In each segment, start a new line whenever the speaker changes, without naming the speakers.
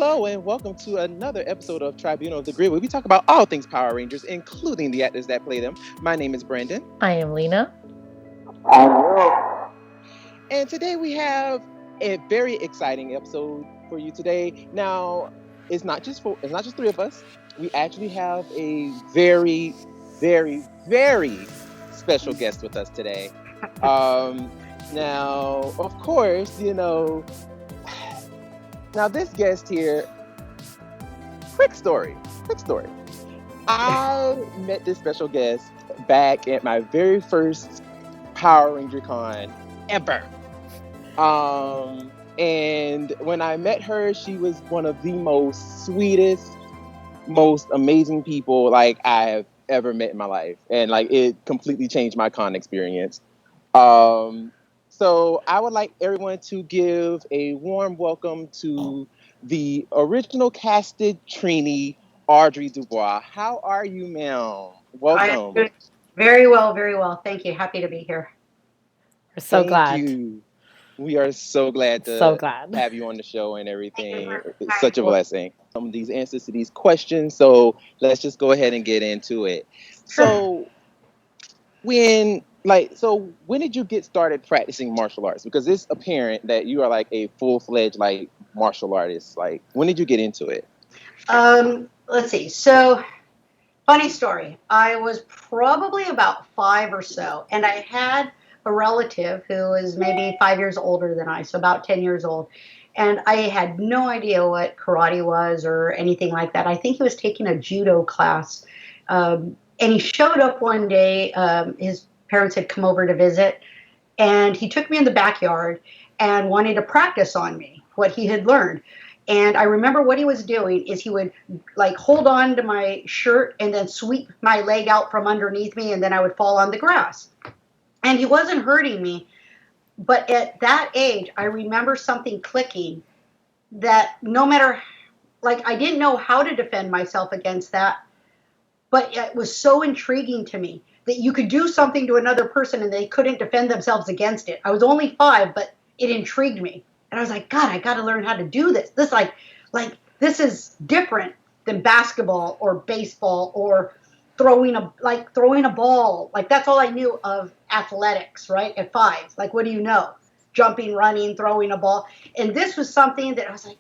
Hello and welcome to another episode of Tribunal of the Grid, where we talk about all things Power Rangers, including the actors that play them. My name is Brandon.
I am Lena.
And today we have a very exciting episode for you today. Now, it's not just three of us. We actually have a very, very, very special guest with us today. Now, of course, now this guest here, quick story. I met this special guest back at my very first Power Ranger Con ever. And when I met her, she was one of the most sweetest, most amazing people like I have ever met in my life. And like it completely changed my con experience. So I would like everyone to give a warm welcome to the original casted Trini, Audrey Dubois. How are you, ma'am? Welcome.
I'm very well. Thank you. Happy to be here.
We're so
Thank
glad.
you. We are so glad to have you on the show and everything. It's such a blessing. Some of these answers to these questions, so let's just go ahead and get into it. So when did you get started practicing martial arts? Because it's apparent that you are like a full-fledged like martial artist. Like, when did you get into it?
Let's see. So, funny story. I was probably about 5 or so, and I had a relative who was maybe 5 years older than I, so about 10 years old. And I had no idea what karate was or anything like that. I think he was taking a judo class. And he showed up one day. His parents had come over to visit, and he took me in the backyard and wanted to practice on me what he had learned. And I remember what he was doing is he would like hold on to my shirt and then sweep my leg out from underneath me, and then I would fall on the grass. And he wasn't hurting me. But at that age, I remember something clicking that no matter, like, I didn't know how to defend myself against that, but it was so intriguing to me that you could do something to another person and they couldn't defend themselves against it. I was only 5, but it intrigued me. And I was like, God, I got to learn how to do this. This this is different than basketball or baseball or throwing a ball. Like, that's all I knew of athletics, right? At 5. Like, what do you know? Jumping, running, throwing a ball. And this was something that I was like,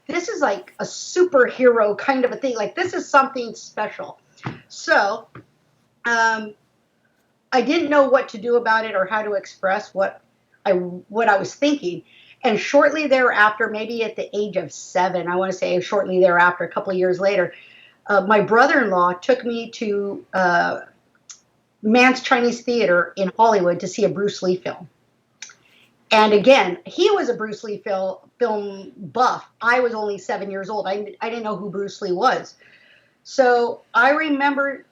this is like a superhero kind of a thing. Like, this is something special. So, I didn't know what to do about it or how to express what I was thinking. And shortly thereafter, maybe at the age of 7, I want to say shortly thereafter, a couple of years later, my brother-in-law took me to Mann's Chinese Theater in Hollywood to see a Bruce Lee film. And again, he was a Bruce Lee film buff. I was only 7 years old. I didn't know who Bruce Lee was. So I remember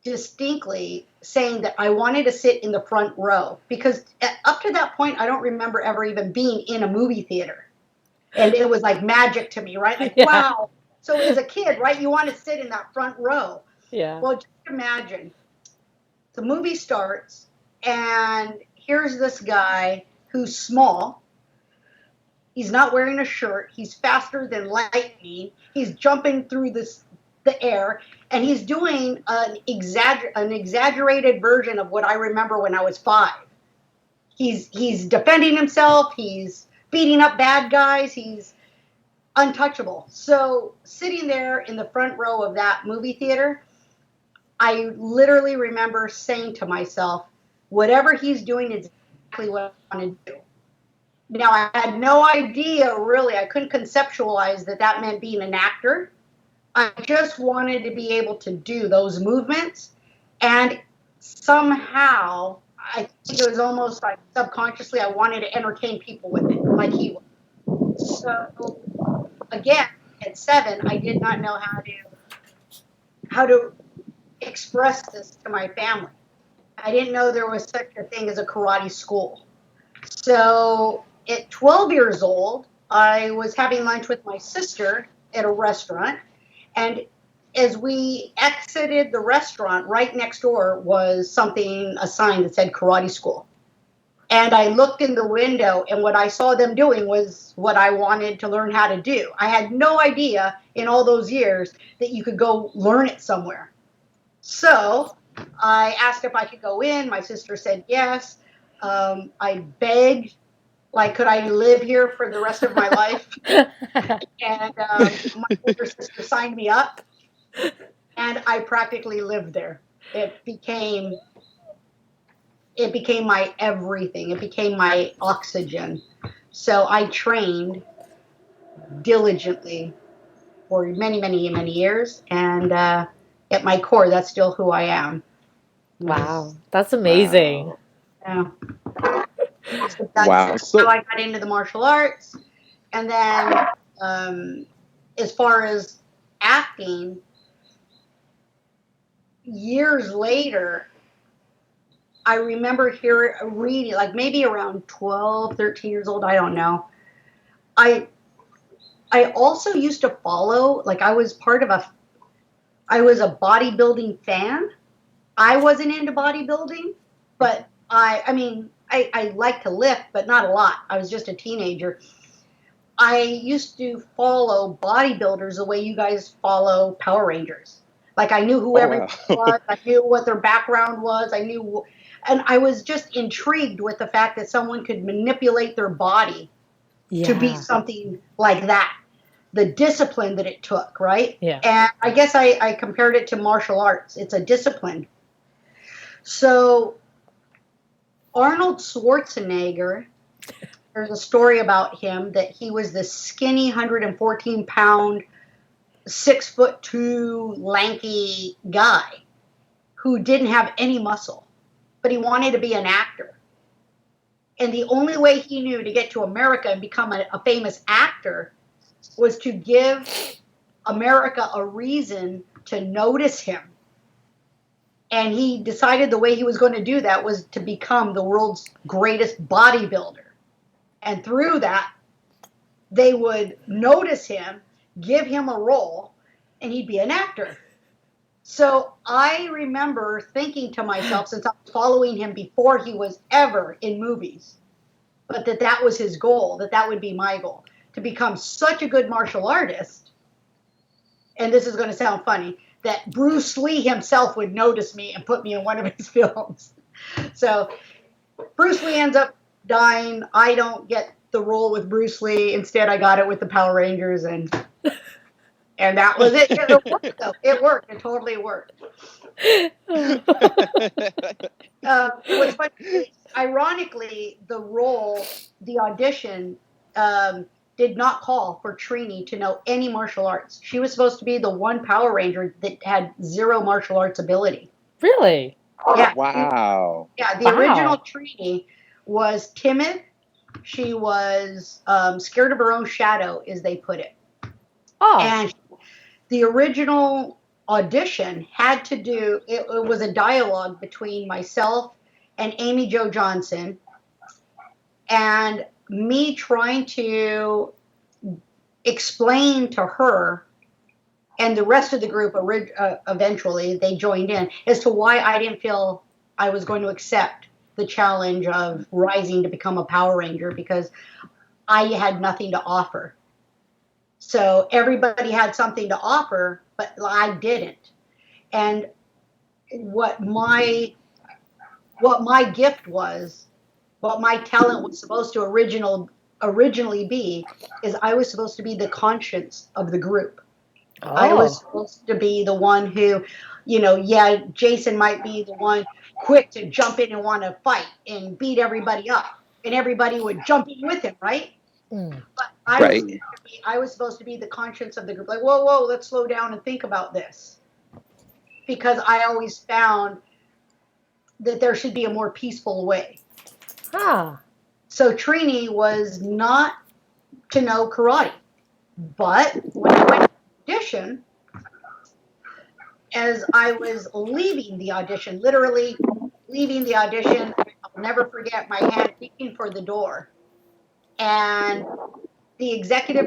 distinctly saying that I wanted to sit in the front row because up to that point, I don't remember ever even being in a movie theater. And it was like magic to me, right? Like, yeah. Wow. So as a kid, right, you want to sit in that front row.
Yeah.
Well, just imagine the movie starts and here's this guy who's small. He's not wearing a shirt. He's faster than lightning. He's jumping through the air, and he's doing an exaggerated version of what I remember when I was 5. He's defending himself. He's beating up bad guys. He's untouchable. So sitting there in the front row of that movie theater, I literally remember saying to myself, whatever he's doing is exactly what I want to do. Now, I had no idea, really. I couldn't conceptualize that meant being an actor. I just wanted to be able to do those movements. And somehow, I think it was almost like subconsciously, I wanted to entertain people with it, like he was. So, again, at 7, I did not know how to express this to my family. I didn't know there was such a thing as a karate school. So at 12 years old, I was having lunch with my sister at a restaurant. And as we exited the restaurant, right next door was a sign that said karate school. And I looked in the window, and what I saw them doing was what I wanted to learn how to do. I had no idea in all those years that you could go learn it somewhere. So I asked if I could go in. My sister said yes. I begged, like, could I live here for the rest of my life? And my older sister signed me up, and I practically lived there. It became my everything. It became my oxygen. So I trained diligently for many, many, many years. And at my core, that's still who I am.
Wow. That's amazing.
Wow.
Yeah. So
Wow.
that's how I got into the martial arts. And then as far as acting, years later, I remember reading, like maybe around 12, 13 years old, I don't know. I also used to follow, like I was a bodybuilding fan. I wasn't into bodybuilding, but I like to lift, but not a lot. I was just a teenager. I used to follow bodybuilders the way you guys follow Power Rangers. Like I knew who everyone was. I knew what their background was. And I was just intrigued with the fact that someone could manipulate their body to be something like that. The discipline that it took, right?
Yeah.
And I guess I compared it to martial arts. It's a discipline. So Arnold Schwarzenegger, there's a story about him that he was this skinny 114-pound, 6'2", lanky guy who didn't have any muscle, but he wanted to be an actor. And the only way he knew to get to America and become a famous actor was to give America a reason to notice him. And he decided the way he was going to do that was to become the world's greatest bodybuilder. And through that, they would notice him, give him a role, and he'd be an actor. So I remember thinking to myself, since I was following him before he was ever in movies, but that was his goal, that would be my goal, to become such a good martial artist. And this is going to sound funny, that Bruce Lee himself would notice me and put me in one of his films. So Bruce Lee ends up dying. I don't get the role with Bruce Lee. Instead, I got it with the Power Rangers, and that was it. It worked, though. It worked. It totally worked. What's funny is, ironically, the audition, did not call for Trini to know any martial arts. She was supposed to be the one Power Ranger that had zero martial arts ability.
Really?
Yeah.
Wow.
Yeah, the original Trini was timid. She was scared of her own shadow, as they put it.
Oh.
And the original audition had to do, it was a dialogue between myself and Amy Jo Johnson, and me trying to explain to her and the rest of the group, eventually they joined in, as to why I didn't feel I was going to accept the challenge of rising to become a Power Ranger, because I had nothing to offer. So everybody had something to offer, but I didn't. And what my gift was, what my talent was supposed to originally be, is I was supposed to be the conscience of the group. Oh. I was supposed to be the one who, Jason might be the one quick to jump in and want to fight and beat everybody up, and everybody would jump in with him, right? Mm. But I was supposed to be the conscience of the group. Like, whoa, let's slow down and think about this. Because I always found that there should be a more peaceful way.
Ah.
So Trini was not to know karate. But when I went to the audition, as I was leaving the audition, literally leaving the audition, I'll never forget my hand reaching for the door. And the executive,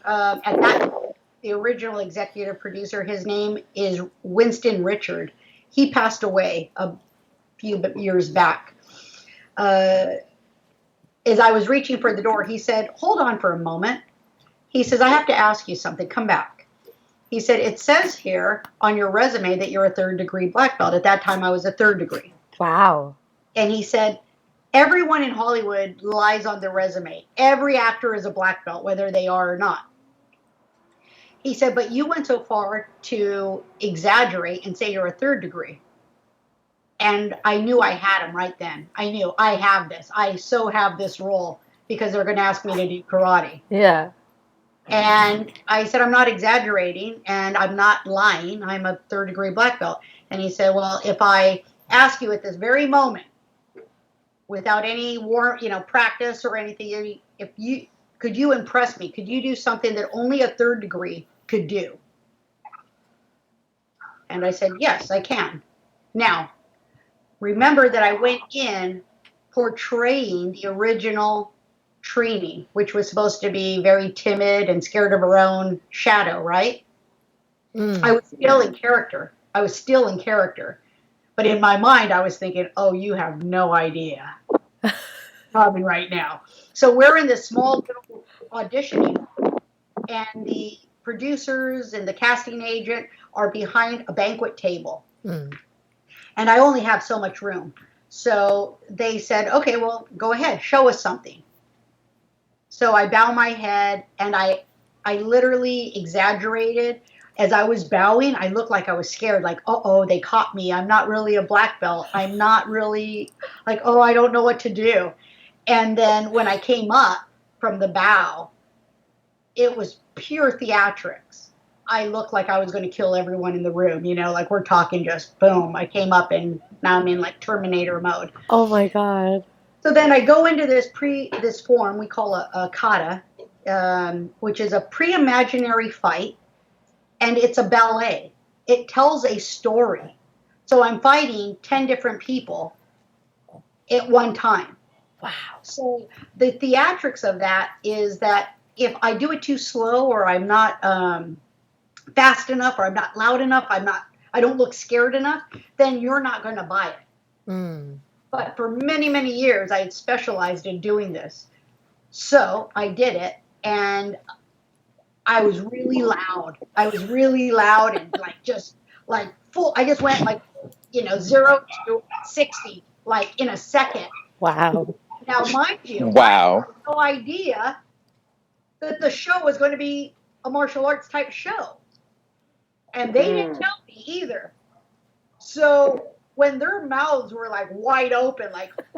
the original executive producer, his name is Winston Richard. He passed away a few years back. as I was reaching for the door, he said, "Hold on for a moment." He says, "I have to ask you something. Come back." He said, "It says here on your resume that you're a 3rd-degree black belt." At that time, I was a 3rd degree.
Wow.
And he said, "Everyone in Hollywood lies on their resume. Every actor is a black belt, whether they are or not." He said, "But you went so far to exaggerate and say you're a 3rd degree." And I knew I had him right then. I knew I have this. I so have this role because they're going to ask me to do karate.
Yeah.
And I said, "I'm not exaggerating and I'm not lying. I'm a 3rd-degree black belt." And he said, "Well, if I ask you at this very moment, without any practice or anything, could you impress me? Could you do something that only a 3rd degree could do?" And I said, "Yes, I can." Now, remember that I went in portraying the original Trini, which was supposed to be very timid and scared of her own shadow, right? I was still in character. But in my mind, I was thinking, "Oh, you have no idea." Probably right now. So we're in this small little auditioning, and the producers and the casting agent are behind a banquet table. And I only have so much room. So they said, "Okay, well, go ahead, show us something." So I bow my head, and I literally exaggerated. As I was bowing, I looked like I was scared, like, "Uh-oh, they caught me. I'm not really a black belt. I'm not really, like, oh, I don't know what to do." And then when I came up from the bow, it was pure theatrics. I looked like I was going to kill everyone in the room, like we're talking just boom. I came up and now I'm in like Terminator mode.
Oh my God.
So then I go into this form we call a kata, which is a pre-imaginary fight, and it's a ballet. It tells a story. So I'm fighting 10 different people at one time.
Wow. So
the theatrics of that is that if I do it too slow, or I'm not fast enough, or I'm not loud enough, I don't look scared enough, then you're not going to buy it. But for many, many years, I had specialized in doing this. So I did it, and I was really loud. And just full. I just went 0 to 60 in a second.
Wow.
Now, mind you,
wow.
I had no idea that the show was going to be a martial arts type show. And they didn't tell me either. So when their mouths were wide open,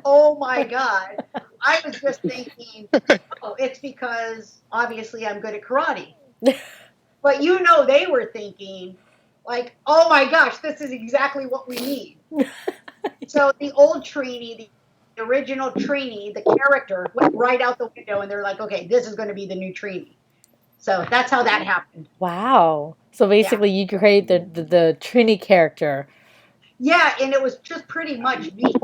oh my God, I was just thinking, oh, it's because obviously I'm good at karate. But they were thinking, oh my gosh, this is exactly what we need. So the old Trini, the original Trini, the character went right out the window, and they're like, "Okay, this is going to be the new Trini." So that's how that happened.
Wow. So basically you created the Trini character.
Yeah, and it was just pretty much me.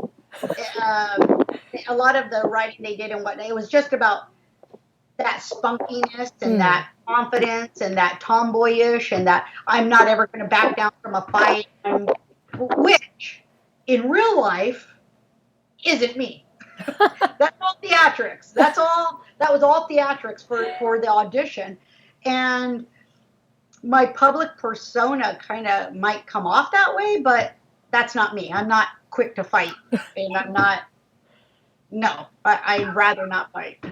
A lot of the writing they did and whatnot, it was just about that spunkiness and that confidence and that tomboyish and that I'm not ever going to back down from a fight, which in real life isn't me. That's all theatrics. That was all theatrics for the audition. And my public persona kind of might come off that way, but that's not me. I'm not quick to fight, and I'd rather not fight.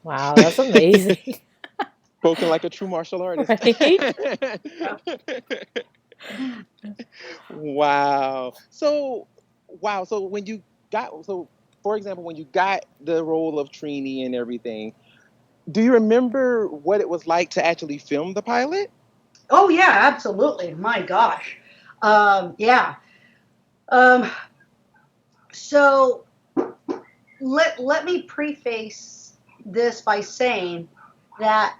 Wow, that's amazing.
Spoken like a true martial artist.
Right?
Wow. So when you for example, when you got the role of Trini and everything, do you remember what it was like to actually film the pilot?
Oh yeah, absolutely. My gosh. Yeah. So let me preface this by saying that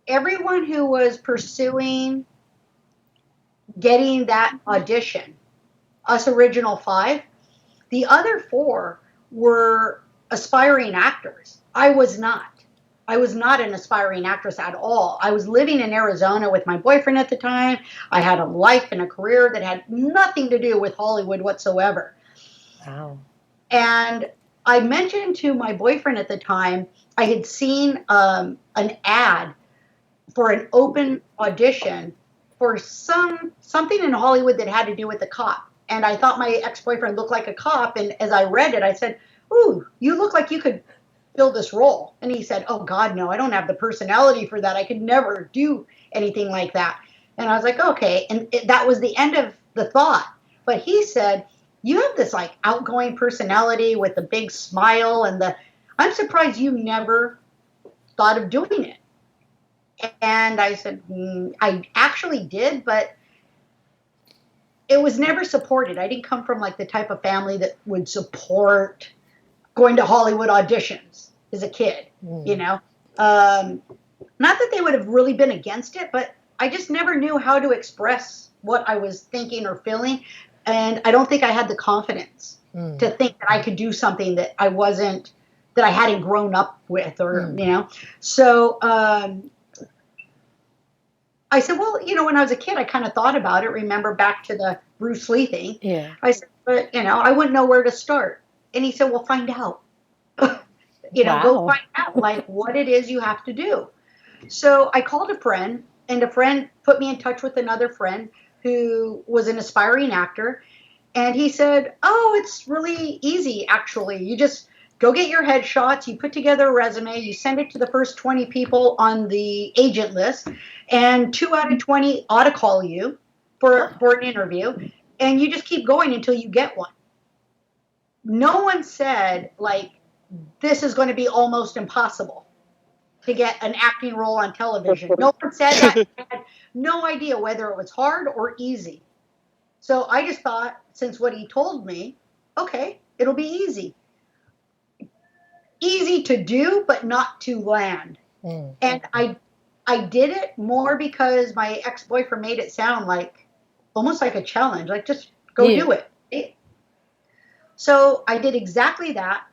everyone who was pursuing getting that audition, us original 5, the other 4 were aspiring actors. I was not. I was not an aspiring actress at all. I was living in Arizona with my boyfriend at the time. I had a life and a career that had nothing to do with Hollywood whatsoever.
Wow.
And I mentioned to my boyfriend at the time, I had seen an ad for an open audition for something in Hollywood that had to do with the cop. And I thought my ex-boyfriend looked like a cop. And as I read it, I said, "Ooh, you look like you could fill this role." And he said, "Oh God, no, I don't have the personality for that. I could never do anything like that." And I was like, "Okay." And that was the end of the thought. But he said, "You have this like outgoing personality with a big smile I'm surprised you never thought of doing it." And I said, I actually did, but it was never supported. I didn't come from like the type of family that would support going to Hollywood auditions as a kid, you know? Not that they would have really been against it, but I just never knew how to express what I was thinking or feeling. And I don't think I had the confidence to think that I could do something that that I hadn't grown up with you know? So, I said, "Well, when I was a kid, I kind of thought about it. Remember back to the Bruce Lee thing."
Yeah.
I said, "But, I wouldn't know where to start." And he said, "Well, find out. Go find out like what it is you have to do." So I called a friend, and a friend put me in touch with another friend who was an aspiring actor. And he said, "Oh, it's really easy, actually. You just go get your headshots, you put together a resume, you send it to the first 20 people on the agent list, and 2 out of 20 ought to call you for an interview, and you just keep going until you get one." No one said, like, this is going to be almost impossible to get an acting role on television. No one said that. I had no idea whether it was hard or easy. So I just thought, since what he told me, okay, it'll be easy. Easy to do, but not to land. And I did it more because my ex-boyfriend made it sound like almost like a challenge, like just go do it. So I did exactly that.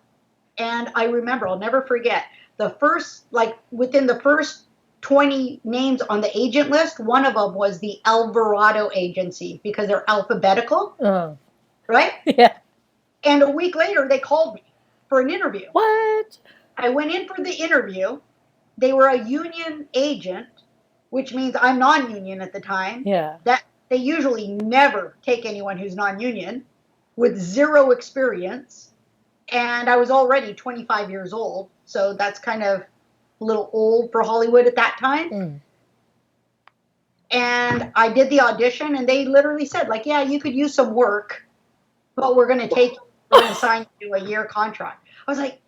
And I remember, I'll never forget, within the first 20 names on the agent list, one of them was the Alvarado agency because they're alphabetical. Right?
Yeah.
And a week later, they called me for an interview.
What?
I went in for the interview. They were a union agent, which means I'm non-union at the time.
Yeah.
That they usually never take anyone who's non-union with zero experience. And I was already 25 years old. So that's kind of a little old for Hollywood at that time. And I did the audition, and they literally said, like, "Yeah, you could use some work, but we're going to sign you to a year contract." I was like,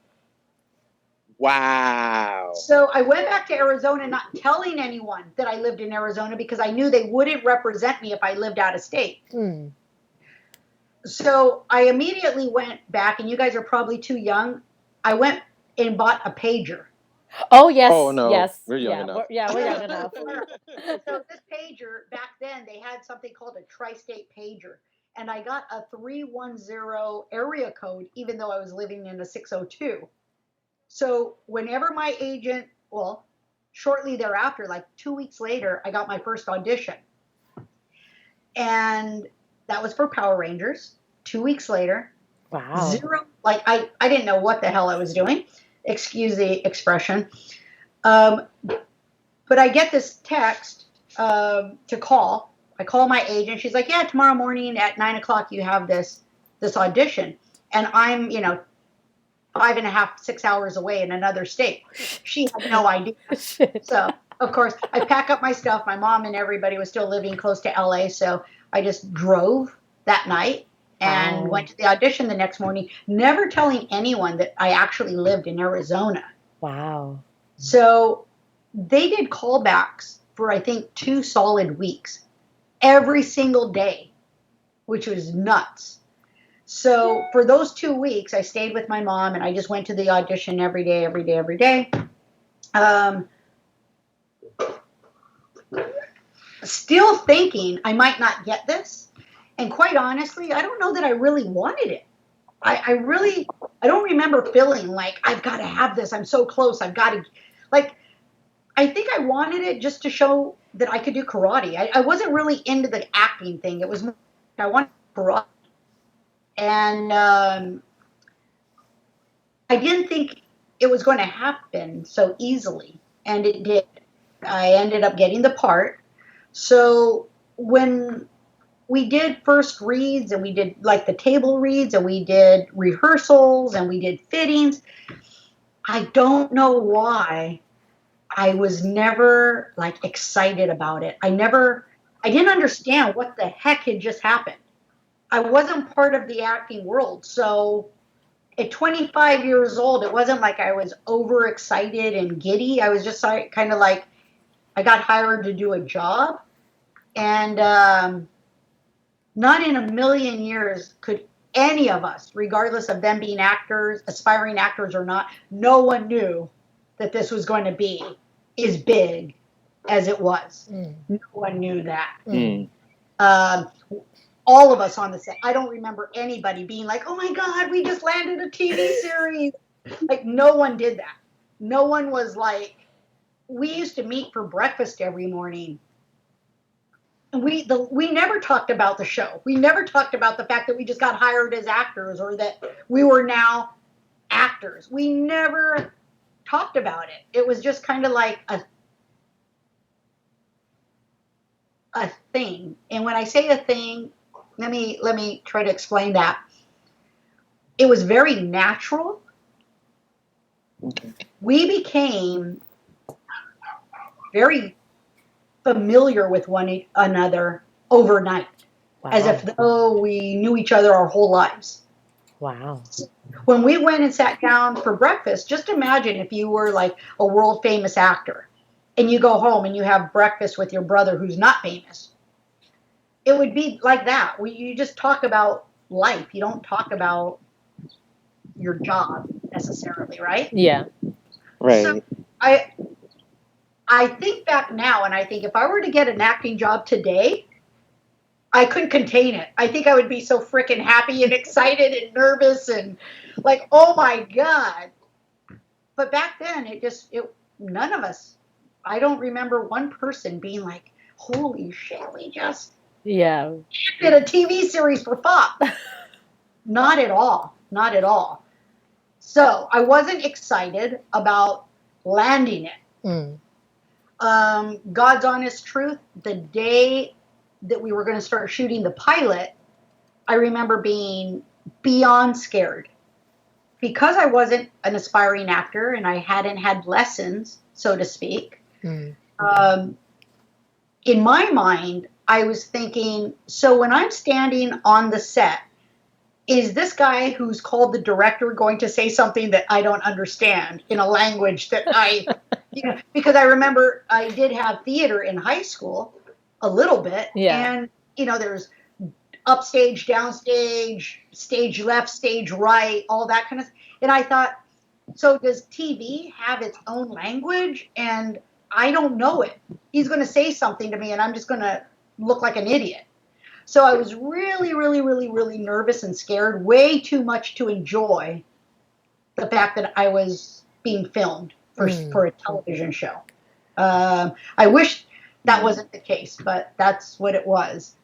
wow.
So I went back to Arizona, not telling anyone that I lived in Arizona because I knew they wouldn't represent me if I lived out of state. So I immediately went back, and you guys are probably too young. I went and bought a pager.
Oh, yes.
Oh, no.
Yes.
We're young enough.
We're young enough.
So this pager, back then, they had something called a tri-state pager. And I got a 310 area code, even though I was living in a 602. So whenever my agent, shortly thereafter, like 2 weeks later, I got my first audition. And that was for Power Rangers. 2 weeks later.
Wow.
Zero, like I didn't know what the hell I was doing. Excuse the expression. But I get this text to call. I call my agent. She's like, "Yeah, tomorrow morning at 9:00 you have this audition." And I'm, 5.5, 6 hours away in another state. She had no idea. So, of course, I pack up my stuff. My mom and everybody was still living close to LA. So I just drove that night and went to the audition the next morning, never telling anyone that I actually lived in Arizona.
Wow.
So they did callbacks for, I think, 2 solid weeks, every single day, which was nuts. So for those 2 weeks, I stayed with my mom, and I just went to the audition every day. Still thinking I might not get this. And quite honestly, I don't know that I really wanted it. I don't remember feeling like I've got to have this. I'm so close. I've got to, like, I think I wanted it just to show that I could do karate. I wasn't really into the acting thing. It was more, I wanted karate. And I didn't think it was going to happen so easily, and it did. I ended up getting the part. So when we did first reads, and we did like the table reads, and we did rehearsals, and we did fittings, I don't know why I was never like excited about it. I didn't understand what the heck had just happened. I wasn't part of the acting world. So at 25 years old, it wasn't like I was overexcited and giddy. I was just kind of like, I got hired to do a job. And not in a million years could any of us, regardless of them being actors, aspiring actors or not, no one knew that this was going to be as big as it was. No one knew that. All of us on the set, I don't remember anybody being like, oh my God, we just landed a TV series. Like, no one did that. No one was like, we used to meet for breakfast every morning. And we never talked about the show. We never talked about the fact that we just got hired as actors or that we were now actors. We never talked about it. It was just kind of like a thing. And when I say a thing, let me try to explain that. It was very natural. We became very familiar with one another overnight. Wow. As if though we knew each other our whole lives.
Wow.
When we went and sat down for breakfast, just imagine if you were like a world famous actor and you go home and you have breakfast with your brother who's not famous. It would be like that. You just talk about life. You don't talk about your job necessarily, right?
Yeah.
Right.
So I think back now, and I think if I were to get an acting job today, I couldn't contain it. I think I would be so freaking happy and excited and nervous and like, oh my God. But back then, none of us, I don't remember one person being like, holy shit, we just did a TV series for Fox. Not at all. Not at all. So I wasn't excited about landing it. God's honest truth, the day that we were going to start shooting the pilot, I remember being beyond scared. Because I wasn't an aspiring actor and I hadn't had lessons, so to speak, in my mind, I was thinking, so when I'm standing on the set, is this guy who's called the director going to say something that I don't understand in a language that because I remember I did have theater in high school a little bit. Yeah. And, there's upstage, downstage, stage left, stage right, all that kind of stuff. And I thought, so does TV have its own language? And I don't know it. He's going to say something to me and I'm just going to look like an idiot. So I was really, really, really, really nervous and scared, way too much to enjoy the fact that I was being filmed for a television show. I wish that wasn't the case, but that's what it was.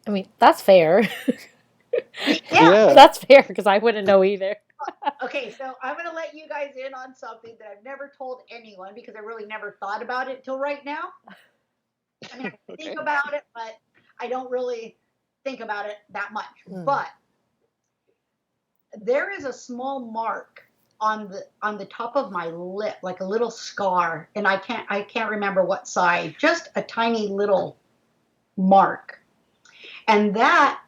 I mean, that's fair.
Yeah.
That's fair because I wouldn't know either.
Okay, so I'm going to let you guys in on something that I've never told anyone because I really never thought about it till right now. I mean, I think about it, but I don't really think about it that much. But there is a small mark on the top of my lip, like a little scar, and I can't remember what side, just a tiny little mark. And that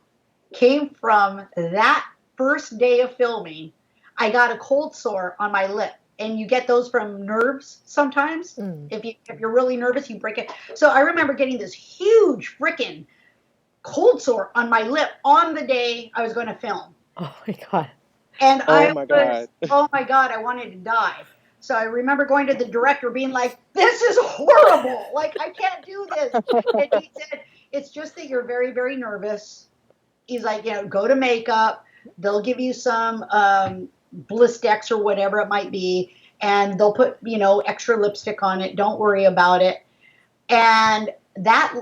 came from that first day of filming. I got a cold sore on my lip. And you get those from nerves sometimes. If you're really nervous, you break it. So I remember getting this huge freaking cold sore on my lip on the day I was going to film.
Oh my God.
And oh my God, I wanted to die. So I remember going to the director being like, this is horrible. Like, I can't do this. And he said, it's just that you're very, very nervous. He's like, go to makeup. They'll give you some Blistex or whatever it might be, and they'll put extra lipstick on it. Don't worry about it. And that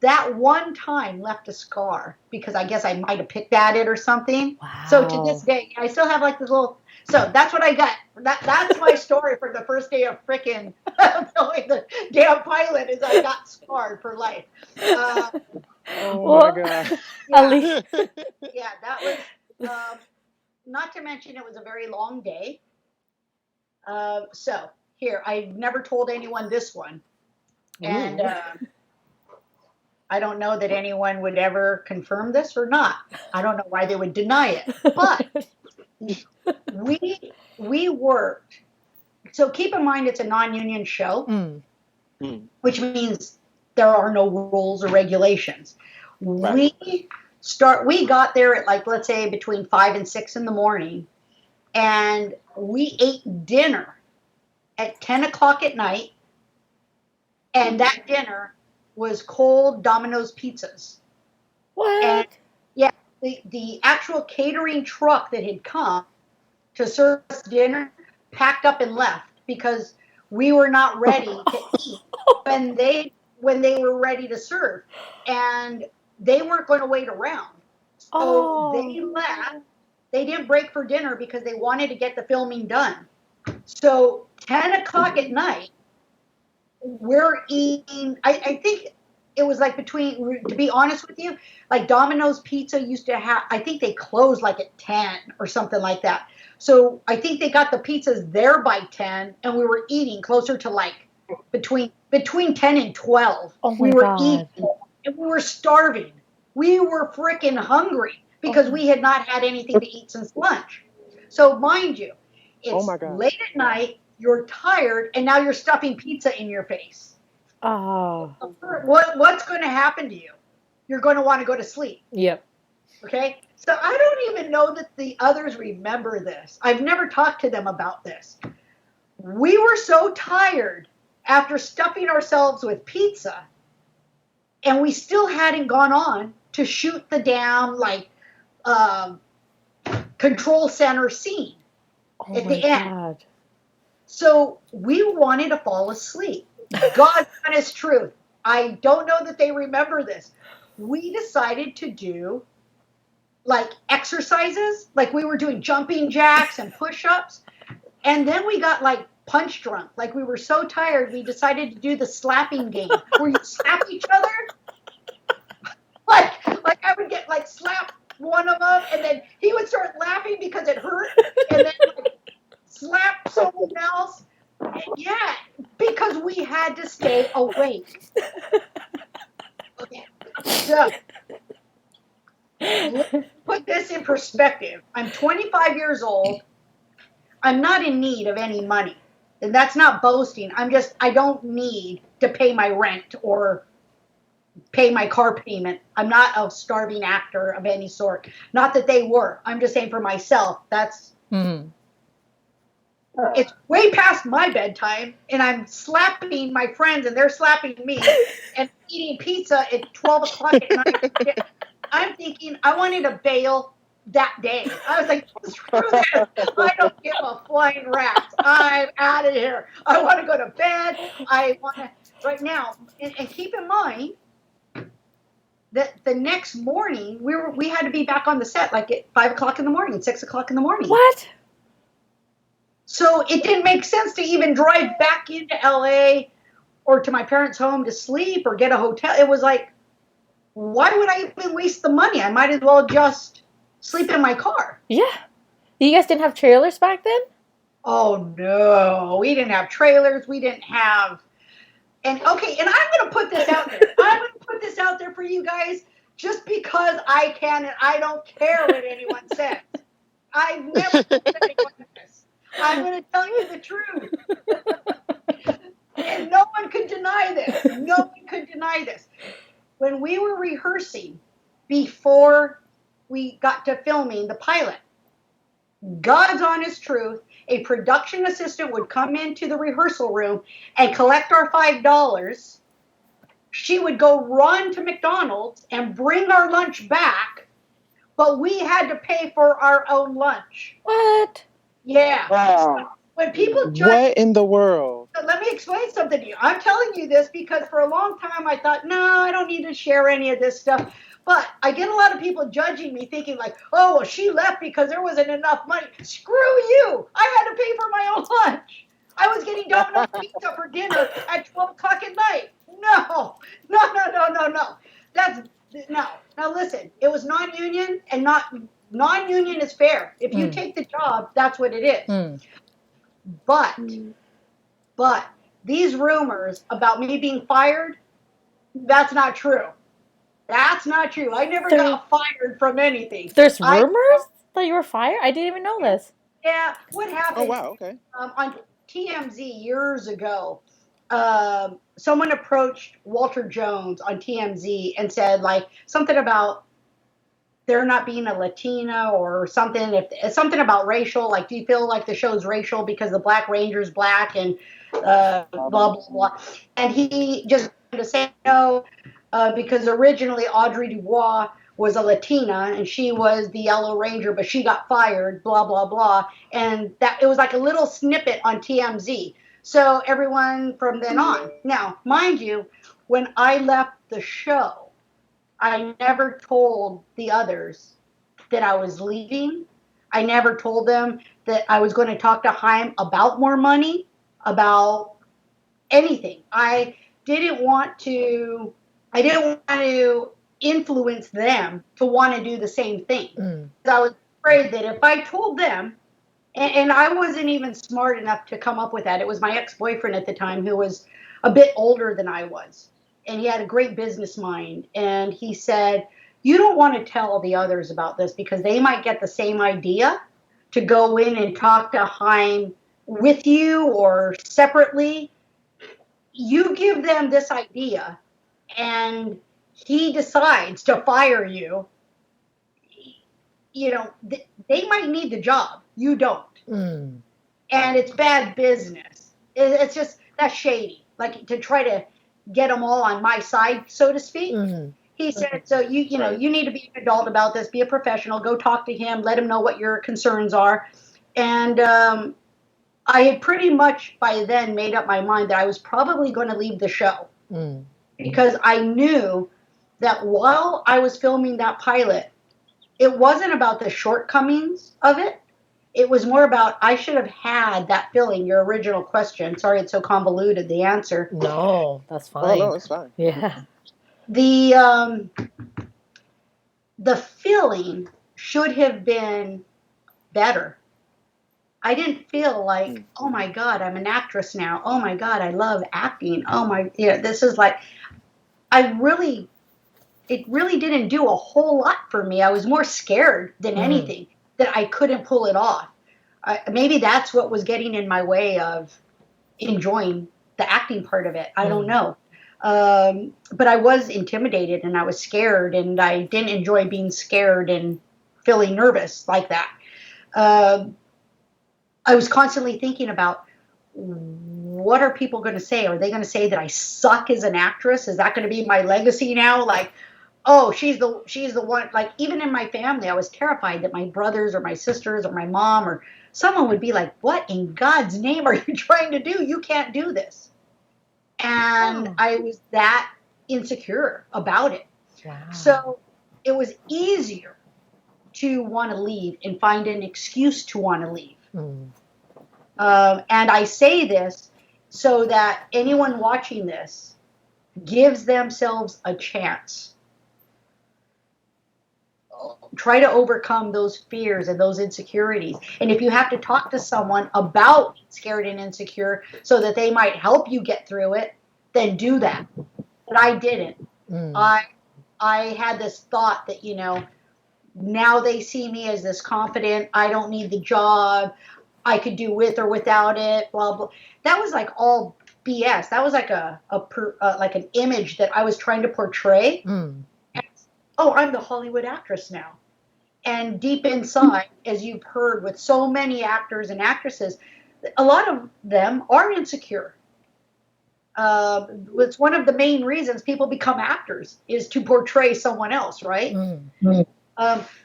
that one time left a scar because I guess I might have picked at it or something.
Wow.
So to this day, I still have like this little. So that's what I got. That's my story for the first day of frickin' filming the damn pilot. Is I got scarred for life.
Oh my God.
Yeah, yeah, that was. Not to mention, it was a very long day. So here, I never told anyone this one, and I don't know that anyone would ever confirm this or not. I don't know why they would deny it, but we worked. So keep in mind, it's a non-union show, which means there are no rules or regulations.
Right.
We got there at, like, let's say between 5 and 6 in the morning, and we ate dinner at 10 o'clock at night, and that dinner was cold Domino's pizzas.
What?
And yeah, the actual catering truck that had come to serve us dinner packed up and left because we were not ready to eat when they were ready to serve, and they weren't going to wait around. So they left. They didn't break for dinner because they wanted to get the filming done. So 10 o'clock at night, we're eating. I think it was like between, to be honest with you, like Domino's Pizza used to have, I think they closed like at 10 or something like that. So I think they got the pizzas there by 10, and we were eating closer to like between 10 and 12. We were eating, and we were starving. We were freaking hungry because we had not had anything to eat since lunch. So mind you, it's late at night, you're tired, and now you're stuffing pizza in your face. What's going to happen to you? You're going to want to go to sleep.
Yep.
Okay? So I don't even know that the others remember this. I've never talked to them about this. We were so tired after stuffing ourselves with pizza, and we still hadn't gone on to shoot the damn, like, control center scene at the end. So we wanted to fall asleep. God's honest truth. I don't know that they remember this. We decided to do like exercises, like we were doing jumping jacks and push-ups, and then we got like punch drunk. Like we were so tired, we decided to do the slapping game where you slap each other. Like I would get like slap one of them, and then he would start laughing because it hurt, and then like, slap someone else. Yeah, because we had to stay awake. Okay, so let's put this in perspective. I'm 25 years old. I'm not in need of any money, and that's not boasting. I don't need to pay my rent or pay my car payment. I'm not a starving actor of any sort. Not that they were. I'm just saying for myself. That's it's way past my bedtime, and I'm slapping my friends, and they're slapping me, and eating pizza at 12 o'clock at night. I'm thinking I wanted to bail that day. I was like, screw this. I don't give a flying rat's. I'm out of here. I want to go to bed. I want to, right now, and keep in mind that the next morning, we had to be back on the set like at 5 o'clock in the morning, 6 o'clock in the morning.
What?
So it didn't make sense to even drive back into LA or to my parents' home to sleep or get a hotel. It was like, why would I even waste the money? I might as well just sleep in my car.
Yeah. You guys didn't have trailers back then?
Oh, no. We didn't have trailers. We didn't have... And I'm going to put this out there. I'm going to put this out there for you guys just because I can, and I don't care what anyone says. I've never told anyone this. I'm going to tell you the truth. And no one could deny this. No one could deny this. When we were rehearsing before we got to filming the pilot, God's honest truth, a production assistant would come into the rehearsal room and collect our $5. She would go run to McDonald's and bring our lunch back, but we had to pay for our own lunch.
What?
Yeah.
Wow.
when people judge.
What in the world?
So let me explain something to you. I'm telling you this because for a long time I thought, no, I don't need to share any of this stuff. But I get a lot of people judging me, thinking like, oh, well, she left because there wasn't enough money. Screw you! I had to pay for my own lunch. I was getting Domino's pizza for dinner at 12 o'clock at night. No. That's no. Now listen, it was non-union, and non-union is fair. If you take the job, that's what it is. But these rumors about me being fired, that's not true. That's not true. I never got fired from anything.
There's rumors that you were fired? I didn't even know this.
Yeah. What happened?
Oh, wow. Okay.
On TMZ years ago, someone approached Walter Jones on TMZ and said like something about there not being a Latina or something. Something about racial, like, do you feel like the show's racial because the Black Ranger's black and blah, blah, blah. And he just to say no, because originally Audrey Dubois was a Latina and she was the Yellow Ranger, but she got fired, blah, blah, blah. And that it was like a little snippet on TMZ. So everyone from then on. Now, mind you, when I left the show, I never told the others that I was leaving. I never told them that I was going to talk to Haim about more money, about anything. I didn't want to influence them to want to do the same thing. I was afraid that if I told them, and I wasn't even smart enough to come up with that. It was my ex-boyfriend at the time who was a bit older than I was. And he had a great business mind. And he said, you don't want to tell the others about this because they might get the same idea to go in and talk to Haim with you or separately. You give them this idea and he decides to fire you. You know, they might need the job. You don't. And it's bad business. It's just, that's shady. Like to try to get them all on my side, so to speak. He said, so you know, you need to be an adult about this, be a professional, go talk to him, let him know what your concerns are. And I had pretty much by then made up my mind that I was probably going to leave the show because I knew that while I was filming that pilot, it wasn't about the shortcomings of it. It was more about I should have had that feeling, your original question. Sorry it's so convoluted, the answer.
No, that's fine.
Oh, no, it's fine.
Yeah.
The feeling should have been better. I didn't feel like, oh my God, I'm an actress now. Oh my God, I love acting. Oh my, this is like, it really didn't do a whole lot for me. I was more scared than anything that I couldn't pull it off. Maybe that's what was getting in my way of enjoying the acting part of it. I don't know. But I was intimidated and I was scared and I didn't enjoy being scared and feeling nervous like that. I was constantly thinking about what are people going to say? Are they going to say that I suck as an actress? Is that going to be my legacy now? Like, oh, she's the one. Like, even in my family, I was terrified that my brothers or my sisters or my mom or someone would be like, what in God's name are you trying to do? You can't do this. And I was that insecure about it.
Wow.
So it was easier to want to leave and find an excuse to want to leave. And I say this so that anyone watching this gives themselves a chance. Try to overcome those fears and those insecurities. And if you have to talk to someone about being scared and insecure so that they might help you get through it, then do that. But I didn't. I had this thought that, now they see me as this confident, I don't need the job, I could do with or without it, blah, blah. That was like all BS. That was like like an image that I was trying to portray. Oh, I'm the Hollywood actress now. And deep inside, as you've heard with so many actors and actresses, a lot of them are insecure. It's one of the main reasons people become actors is to portray someone else, right?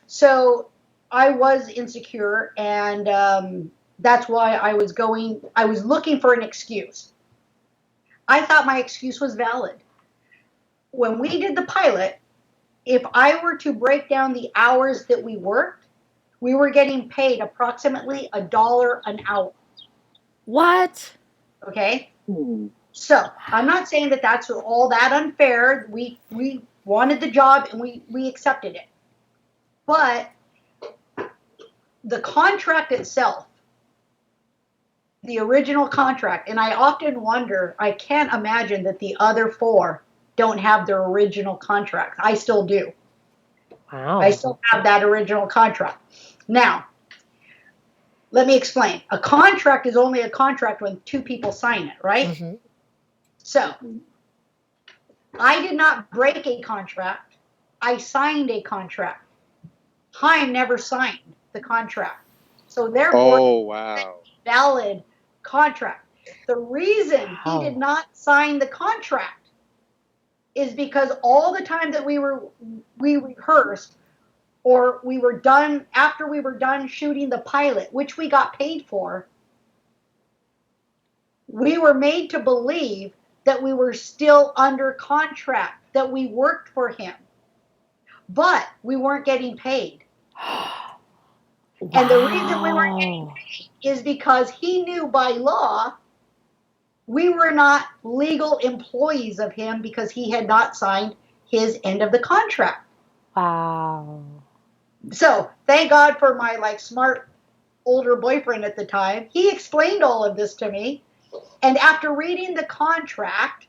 So I was insecure, and that's why I was looking for an excuse. I thought my excuse was valid. When we did the pilot, if I were to break down the hours that we worked, we were getting paid approximately $1 an hour.
What?
Okay? So I'm not saying that that's all that unfair. We wanted the job and we accepted it. But the contract itself, the original contract, and I often wonder, I can't imagine that the other 4 don't have their original contract. I still do.
Wow.
I still have that original contract. Now, let me explain. A contract is only a contract when 2 people sign it, right?
Mm-hmm.
So, I did not break a contract. I signed a contract. Haim never signed the contract. So, therefore, it's a valid contract. The reason he did not sign the contract is because all the time that we rehearsed, or we were done, after we were done shooting the pilot, which we got paid for, we were made to believe that we were still under contract, that we worked for him. But we weren't getting paid.
Wow.
And the reason we weren't getting paid is because he knew by law we were not legal employees of him because he had not signed his end of the contract.
Wow.
So thank God for my smart older boyfriend at the time. He explained all of this to me. And after reading the contract,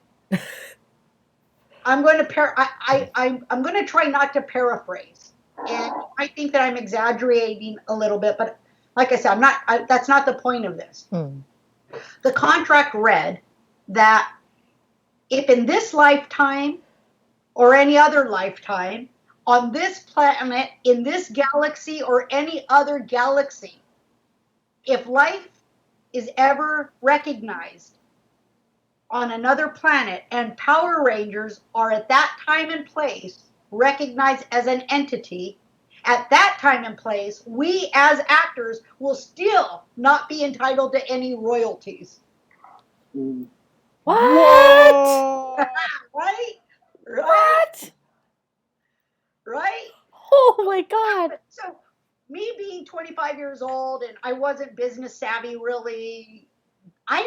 I'm going to I'm going to try not to paraphrase. And I think that I'm exaggerating a little bit, but like I said, that's not the point of this. The contract read that if in this lifetime or any other lifetime, on this planet, in this galaxy, or any other galaxy, if life is ever recognized on another planet and Power Rangers are at that time and place recognized as an entity, at that time and place, we as actors will still not be entitled to any royalties.
What?
Right?
What?
Right?
Oh my God.
So me being 25 years old, and I wasn't business savvy really, I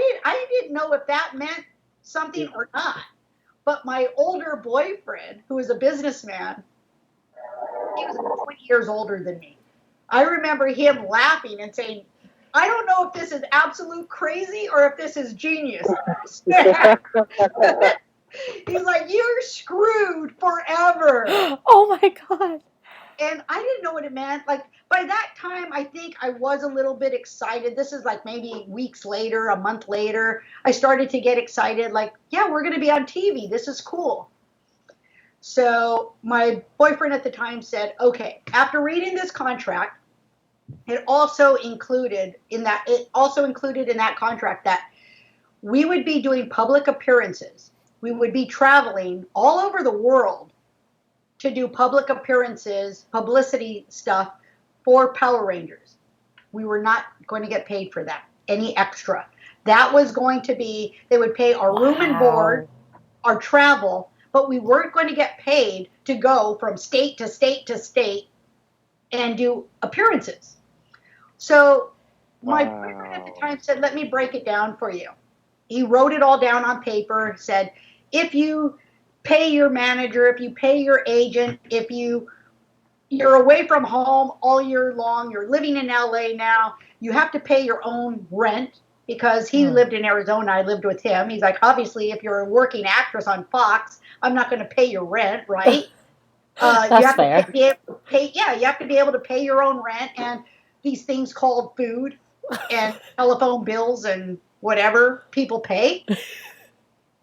didn't know if that meant something or not. But my older boyfriend, who was a businessman, he was 20 years older than me. I remember him laughing and saying, I don't know if this is absolute crazy or if this is genius. He's like, you're screwed forever.
Oh my God.
And I didn't know what it meant. By that time, I think I was a little bit excited. This is maybe weeks later, a month later. I started to get excited. Yeah, we're going to be on TV. This is cool. So my boyfriend at the time said, okay, after reading this contract, it also included in that contract that we would be doing public appearances. We would be traveling all over the world to do public appearances, publicity stuff for Power Rangers. We were not going to get paid for that, any extra. That was going to be, they would pay our room and board, our travel, but we weren't going to get paid to go from state to state to state and do appearances. So my boyfriend at the time said, let me break it down for you. He wrote it all down on paper, said, if you pay your manager, if you pay your agent, if you're away from home all year long, you're living in LA now, you have to pay your own rent, because he lived in Arizona, I lived with him. He's like, obviously, if you're a working actress on Fox, I'm not going to pay your rent, right?
That's
you have
fair.
to be able to pay, you have to be able to pay your own rent and these things called food and telephone bills and whatever people pay.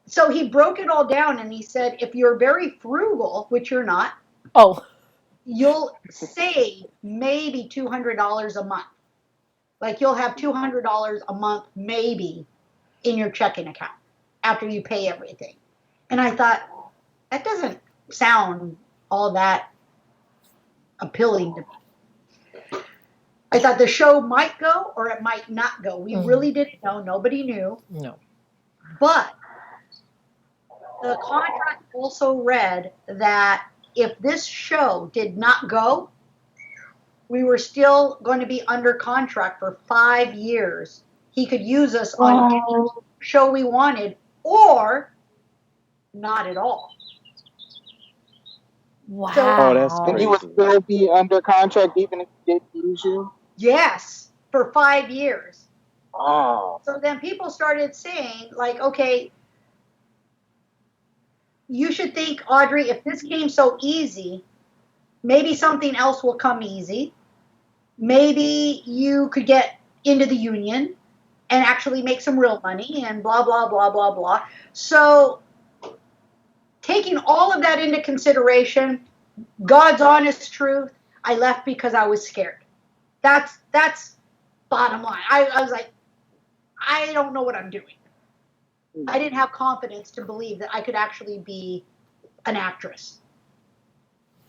So he broke it all down and he said, if you're very frugal, which you're not, you'll save maybe $200 a month. You'll have $200 a month maybe in your checking account after you pay everything. And I thought, that doesn't sound all that appealing to me. I thought the show might go or it might not go. We really didn't know. Nobody knew.
No.
But the contract also read that if this show did not go, we were still going to be under contract for 5 years. He could use us on any show we wanted or not at all.
Wow.
Oh, that's crazy.
And you would still be under contract even if he didn't use you?
Yes, for 5 years.
Oh.
So then people started saying, like, okay, you should think, Audrey, if this came so easy, maybe something else will come easy. Maybe you could get into the union and actually make some real money and blah, blah, blah, blah, blah. So taking all of that into consideration, God's honest truth, I left because I was scared. That's bottom line. I was like, I don't know what I'm doing. I didn't have confidence to believe that I could actually be an actress.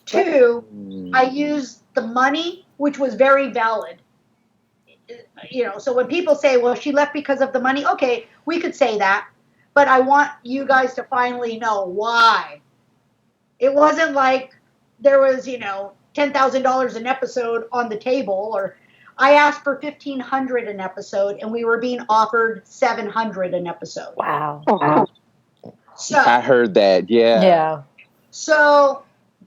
2, I used the money, which was very valid. You know, so when people say, well, she left because of the money, okay, we could say that. But I want you guys to finally know why. It wasn't like there was, you know, $10,000 an episode on the table, or I asked for $1,500 an episode, and we were being offered $700 an episode.
Wow.
So
I heard that. Yeah.
Yeah.
So,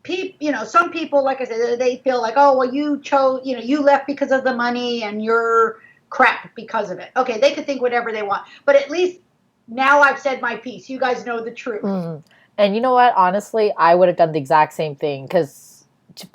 you know, some people, like I said, they feel like, oh, well, you chose, you know, you left because of the money, and you're crap because of it. Okay, they could think whatever they want, but at least now I've said my piece. You guys know the truth.
Mm-hmm. And you know what? Honestly, I would have done the exact same thing because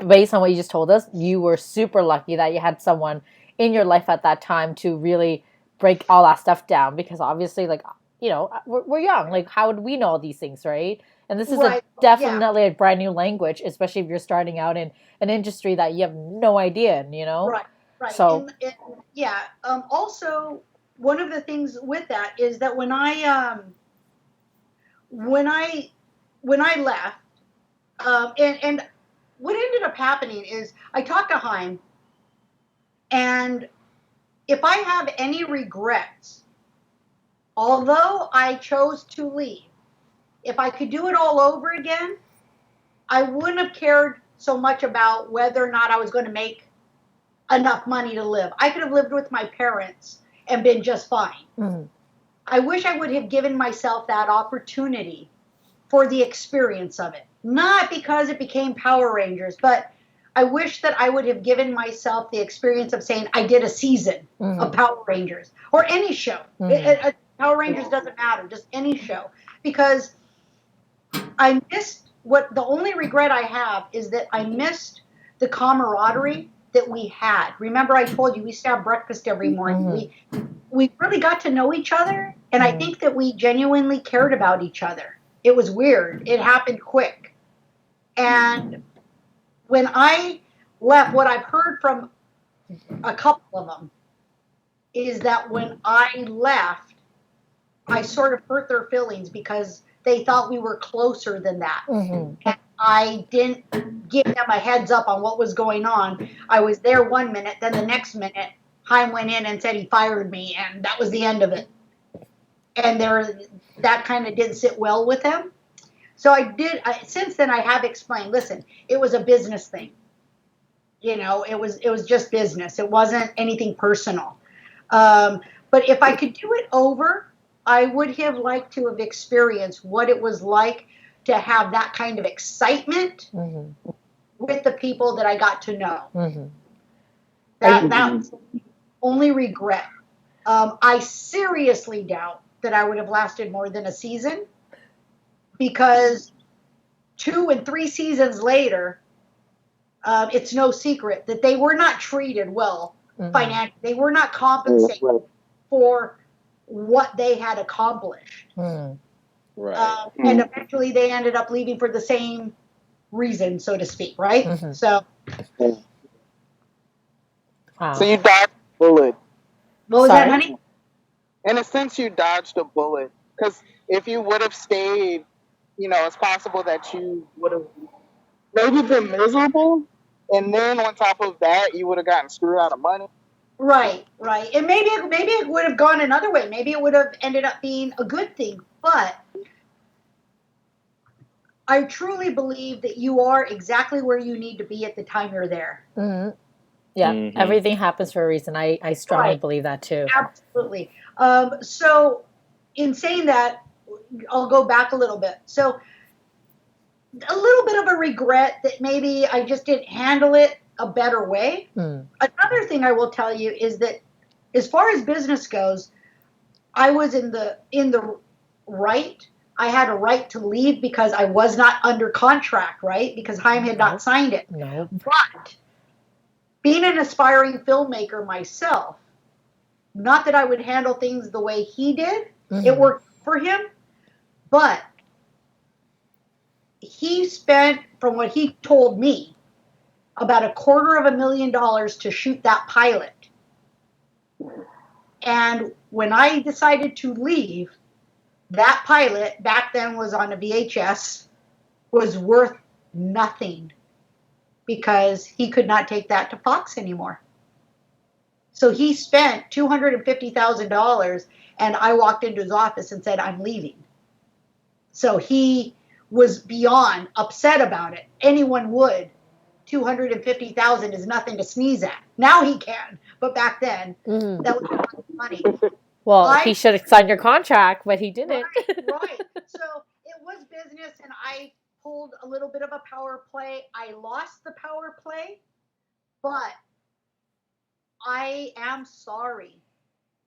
based on what you just told us, you were super lucky that you had someone in your life at that time to really break all that stuff down because obviously, like, you know, we're young. Like, how would we know all these things, right? And this is definitely a brand new language, especially if you're starting out in an industry that you have no idea in, you know?
Right.
So,
yeah. Also, one of the things with that is that when I left, and what ended up happening is I talked to Haim, and if I have any regrets, although I chose to leave, if I could do it all over again, I wouldn't have cared so much about whether or not I was going to make enough money to live. I could have lived with my parents and been just fine.
mm-hmm.
I wish I would have given myself that opportunity for the experience of it. Not because it became Power Rangers, but I wish that I would have given myself the experience of saying I did a season of Power Rangers or any show. Power Rangers doesn't matter, just any show. Because I missed the only regret I have is that I missed the camaraderie that we had. Remember I told you we used to have breakfast every morning. We really got to know each other, and I think that we genuinely cared about each other. It was weird. It happened quick. And when I left, what I've heard from a couple of them is that when I left, I sort of hurt their feelings because they thought we were closer than that. And I didn't give them a heads up on what was going on. I was there 1 minute, then the next minute, Haim went in and said he fired me, and that was the end of it. And that kind of didn't sit well with them. So since then I have explained, listen, it was a business thing. You know, it was just business. It wasn't anything personal. But if I could do it over, I would have liked to have experienced what it was like to have that kind of excitement with the people that I got to know. That was the only regret. I seriously doubt that I would have lasted more than a season, because 2 and 3 seasons later, it's no secret that they were not treated well financially. They were not compensated for what they had accomplished.
Right.
And eventually they ended up leaving for the same reason, so to speak, right? So
So you dodged a bullet.
What was that, honey?
In a sense, you dodged a bullet. Because if you would have stayed, you know, it's possible that you would have maybe been miserable, And then on top of that, you would have gotten screwed out of money.
Right. And maybe it would have gone another way. Maybe it would have ended up being a good thing. But I truly believe that you are exactly where you need to be at the time you're there.
Mm-hmm. Yeah, everything happens for a reason. I strongly believe that too.
Absolutely. So in saying that, I'll go back a little bit. So a little bit of a regret that maybe I just didn't handle it a better way. Another thing I will tell you is that as far as business goes, I was in the right. I had a right to leave because I was not under contract, right? Because Haim had not signed it.
No.
But being an aspiring filmmaker myself, not that I would handle things the way he did. It worked for him. But he spent, from what he told me, about $250,000 to shoot that pilot. And when I decided to leave, that pilot, back then was on a VHS, was worth nothing because he could not take that to Fox anymore. So he spent $250,000, and I walked into his office and said, I'm leaving. So he was beyond upset about it. Anyone would. $250,000 is nothing to sneeze at. Now he can, but back then, that was a lot of money.
Well, he should have signed your contract, but he didn't.
Right. So it was business, and I pulled a little bit of a power play. I lost the power play, but I am sorry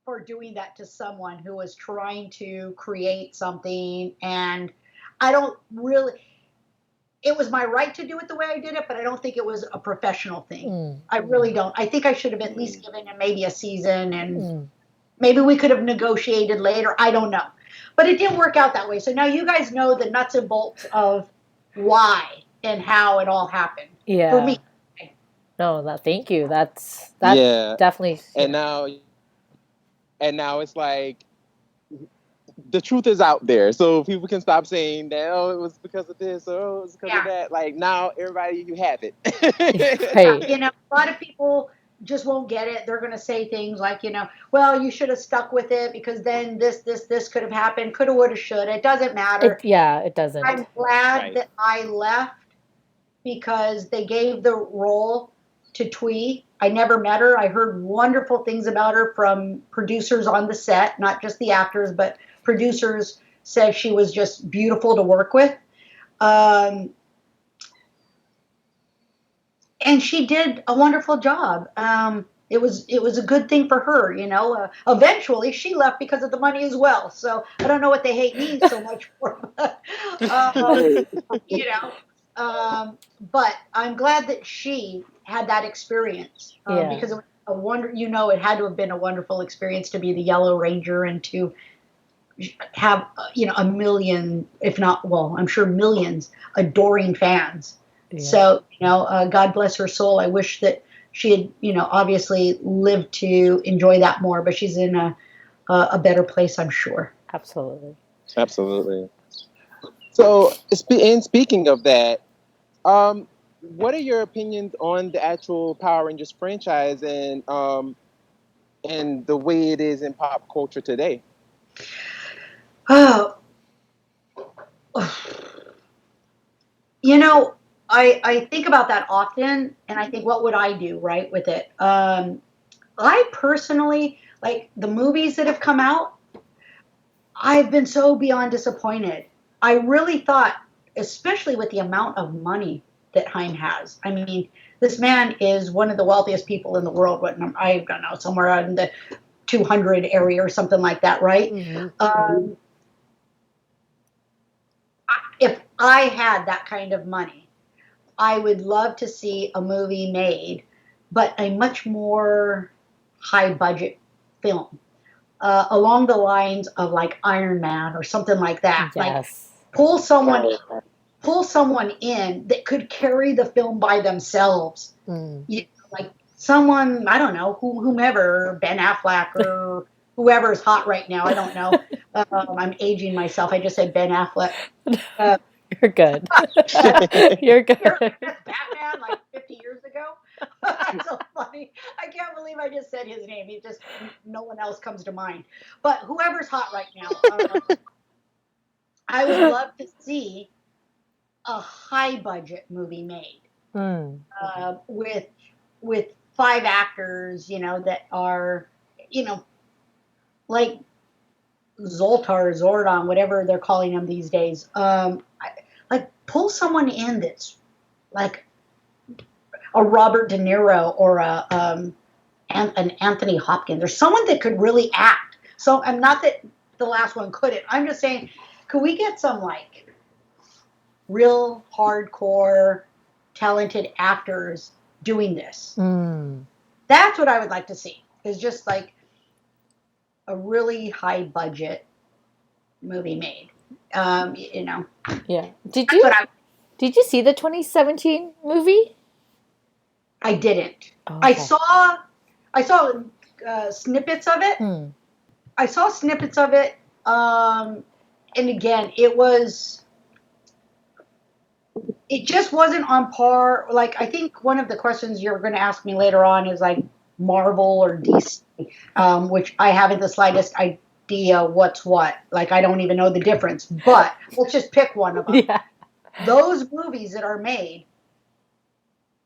for doing that to someone who was trying to create something, and I don't really... It was my right to do it the way I did it, but I don't think it was a professional thing. I really don't. I think I should have at least given him maybe a season, and maybe we could have negotiated later. I don't know. But it didn't work out that way. So now you guys know the nuts and bolts of why and how it all happened.
Yeah.
For me.
No, thank you. That's definitely.
Yeah. And now it's like, the truth is out there, so people can stop saying that, oh, it was because of this, or oh, it was because of that. Like, now everybody, you have it.
Right. You know, a lot of people just won't get it. They're going to say things like, you know, well, you should have stuck with it because then this could have happened. Coulda, woulda, shoulda. It doesn't matter.
It doesn't.
I'm glad that I left because they gave the role to Twee. I never met her. I heard wonderful things about her from producers on the set, not just the actors, but producers said she was just beautiful to work with. And she did a wonderful job. It was a good thing for her, you know. Eventually, she left because of the money as well. So I don't know what they hate me so much for, you know. But I'm glad that she had that experience because it was it had to have been a wonderful experience to be the Yellow Ranger and to have a million, if not, well, I'm sure millions adoring fans. Yeah. So God bless her soul. I wish that she had obviously lived to enjoy that more, but she's in a better place, I'm sure.
Absolutely.
So, speaking of that, what are your opinions on the actual Power Rangers franchise and the way it is in pop culture today?
Oh, I think about that often, and I think, what would I do, right, with it? I personally, like the movies that have come out, I've been so beyond disappointed. I really thought, especially with the amount of money that Haim has. I mean, this man is one of the wealthiest people in the world. I don't know, somewhere in the 200 area or something like that, right? Mm-hmm. If I had that kind of money, I would love to see a movie made, but a much more high budget film, along the lines of like Iron Man or something like that.
Yes.
Like pull someone in that could carry the film by themselves. Like someone, I don't know, whomever, Ben Affleck or whoever's hot right now. I don't know. I'm aging myself. I just said Ben Affleck.
You're good. You're good.
Batman like 50 years ago. That's so funny. I can't believe I just said his name. He just no one else comes to mind. But whoever's hot right now, I would love to see a high budget movie made with 5 actors, that are, like Zoltar, Zordon, whatever they're calling them these days. Like pull someone in that's like a Robert De Niro or an Anthony Hopkins or someone that could really act. So I'm not that the last one couldn't. I'm just saying, could we get some like real hardcore talented actors doing this? That's what I would like to see. Is just like a really high budget movie made.
Yeah. Did you see the 2017 movie?
I didn't.
Oh, okay.
I saw snippets of it. I saw snippets of it. And again, it just wasn't on par. Like, I think one of the questions you're going to ask me later on is like Marvel or DC, which I haven't the slightest idea what's what. Like, I don't even know the difference. But let's just pick one of them.
Yeah.
Those movies that are made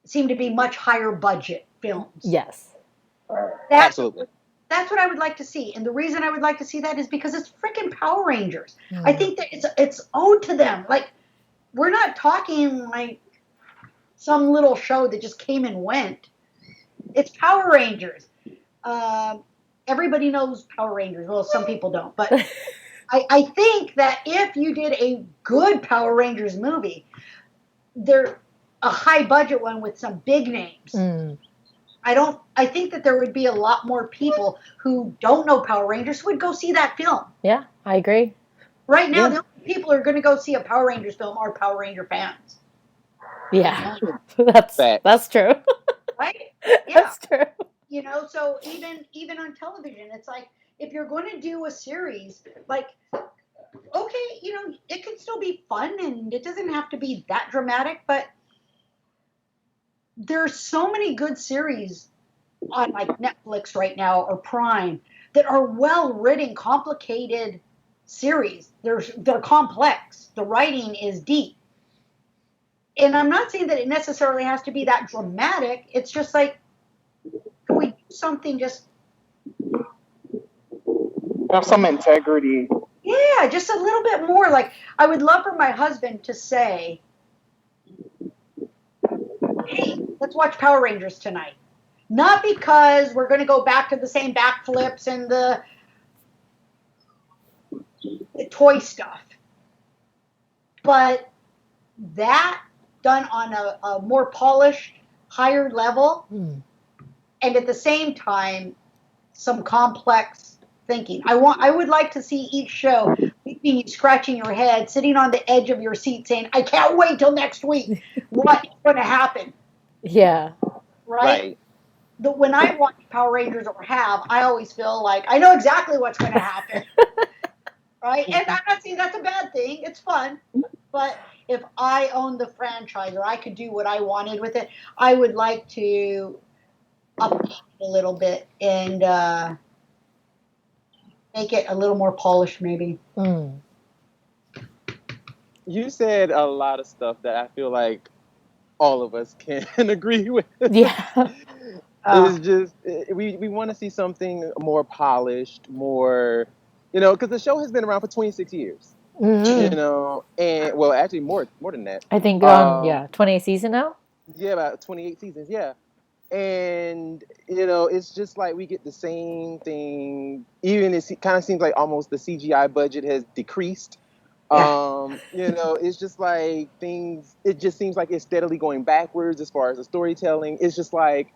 seem to be much higher budget films.
Yes.
Absolutely.
That's what I would like to see. And the reason I would like to see that is because it's freaking Power Rangers. I think that it's owed to them. Like, we're not talking like some little show that just came and went. It's Power Rangers. Everybody knows Power Rangers. Well, some people don't. But I think that if you did a good Power Rangers movie, they're a high budget one with some big names. I think that there would be a lot more people who don't know Power Rangers who would go see that film.
Yeah, I agree.
Right now, the only people who are going to go see a Power Rangers film are Power Ranger fans.
Yeah, that's true.
Right? Yeah.
That's true.
So even on television, it's like, if you're going to do a series, like, okay, it can still be fun and it doesn't have to be that dramatic, but there's so many good series on like Netflix right now or Prime that are well-written, complicated series. They're complex. The writing is deep. And I'm not saying that it necessarily has to be that dramatic. It's just like, can we do something just
have some integrity?
Yeah, just a little bit more. Like, I would love for my husband to say, hey, let's watch Power Rangers tonight. Not because we're going to go back to the same backflips and the toy stuff, but that done on a more polished, higher level, and at the same time, some complex thinking. I would like to see each show leaving you scratching your head, sitting on the edge of your seat saying, I can't wait till next week. What's going to happen?
Yeah.
Right? When I watch Power Rangers or I always feel like I know exactly what's going to happen. Right? And I'm not saying that's a bad thing. It's fun. But if I owned the franchise or I could do what I wanted with it, I would like to up it a little bit and make it a little more polished, maybe.
You said a lot of stuff that I feel like all of us can agree with.
Yeah.
It's just, we want to see something more polished, more, because the show has been around for 26 years. And well, actually more than that.
I think 28 seasons now.
Yeah, about 28 seasons. Yeah, and it's just like we get the same thing. Even it kind of seems like almost the CGI budget has decreased. It's just like things. It just seems like it's steadily going backwards as far as the storytelling. It's just like.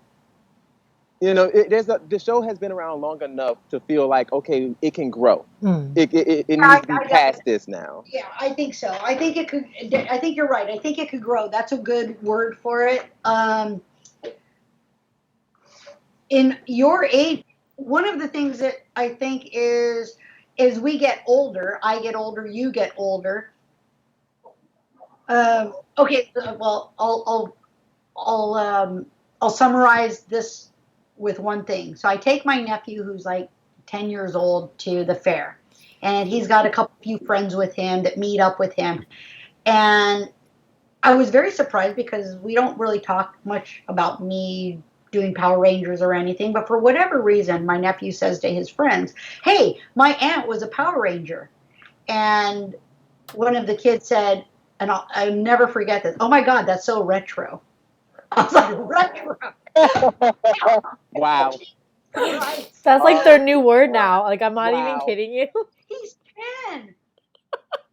The show has been around long enough to feel like, okay, it can grow. It needs to be past this now.
Yeah, I think so. I think it could. I think you're right. I think it could grow. That's a good word for it. In your age, one of the things that I think is we get older. I get older. You get older. Okay. Well, I'll I'll summarize this with one thing. So I take my nephew, who's like 10 years old, to the fair. And he's got a few friends with him that meet up with him. And I was very surprised because we don't really talk much about me doing Power Rangers or anything. But for whatever reason, my nephew says to his friends, hey, my aunt was a Power Ranger. And one of the kids said, and I'll never forget this, oh my God, that's so retro. I was like, retro.
Wow.
Right.
That's like their new word now. Like, I'm not even
Wow.
kidding you.
He's 10.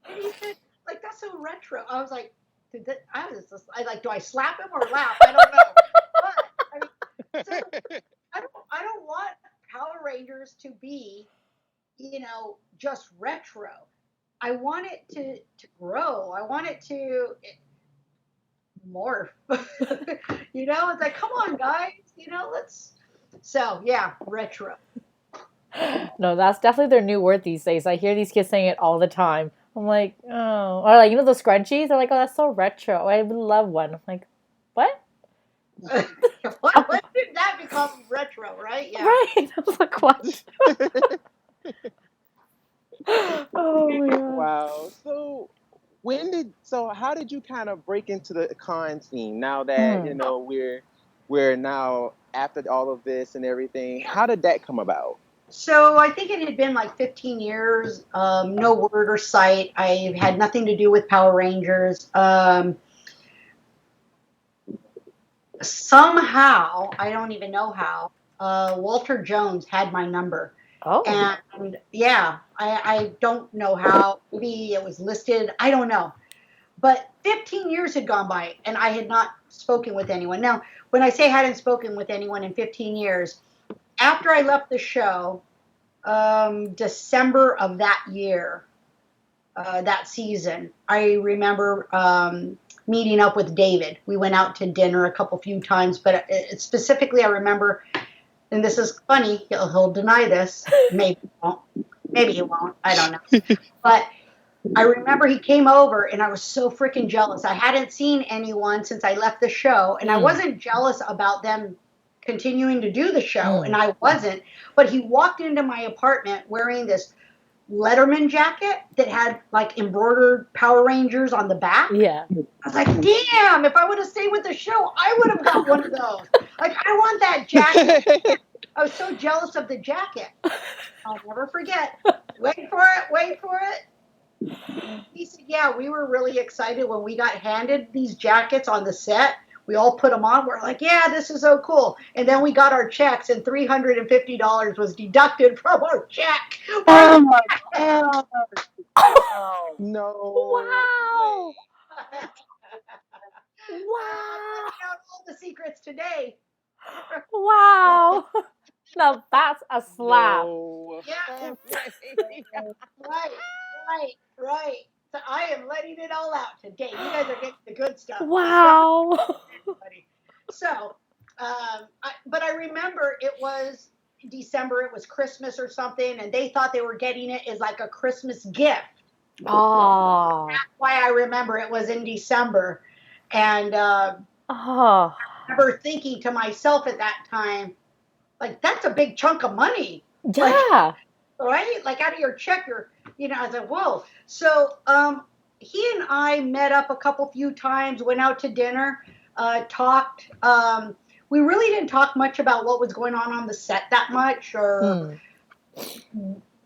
And he said, like, that's so retro. I was like, do I slap him or laugh? I don't know. But I mean, so I don't want Power Rangers to be, just retro. I want it to grow. I want it to morph. It's like, come on, guys. Let's. So yeah, retro.
No, that's definitely their new word these days. I hear these kids saying it all the time. I'm like, oh, or like the scrunchies. They're like, oh, that's so retro. I would love one. I'm like, what?
When did that become retro? Right? Yeah.
Right. I was like, what? Oh my God.
Wow. So how did you kind of break into the con scene now that we're now after all of this and everything? How did that come about?
So I think it had been like 15 years, no word or sight. I had nothing to do with Power Rangers. Somehow, I don't even know how, Walter Jones had my number.
Oh.
And yeah, I don't know how. Maybe it was listed. I don't know. But 15 years had gone by and I had not spoken with anyone. Now, when I say I hadn't spoken with anyone in 15 years, after I left the show, December of that year, that season, I remember meeting up with David. We went out to dinner a few times, but specifically I remember, and this is funny, he'll deny this, maybe he won't, I don't know. But I remember he came over and I was so freaking jealous. I hadn't seen anyone since I left the show, and I wasn't jealous about them continuing to do the show, and I wasn't, but he walked into my apartment wearing this Letterman jacket that had like embroidered Power Rangers on the back.
Yeah.
I was like, damn, if I would have stayed with the show, I would have got one of those. Like, I want that jacket. I was so jealous of the jacket. I'll never forget. Wait for it. He said, yeah, we were really excited when we got handed these jackets on the set. We all put them on. We're like, yeah, this is so cool. And then we got our checks, and $350 was deducted from our check.
Oh my God.
No.
Wow.
I'm finding out all the secrets today.
Wow. Now that's a slap.
No.
Yeah. Right. So I am letting it all out today. You guys are getting the good stuff.
Wow.
So, but I remember it was December. It was Christmas or something, and they thought they were getting it as like a Christmas gift.
Oh.
That's why I remember it was in December. And I remember thinking to myself at that time, like, that's a big chunk of money.
Yeah.
Right? Like, out of your check, I was like, whoa. So he and I met up a few times, went out to dinner, talked. We really didn't talk much about what was going on the set that much, or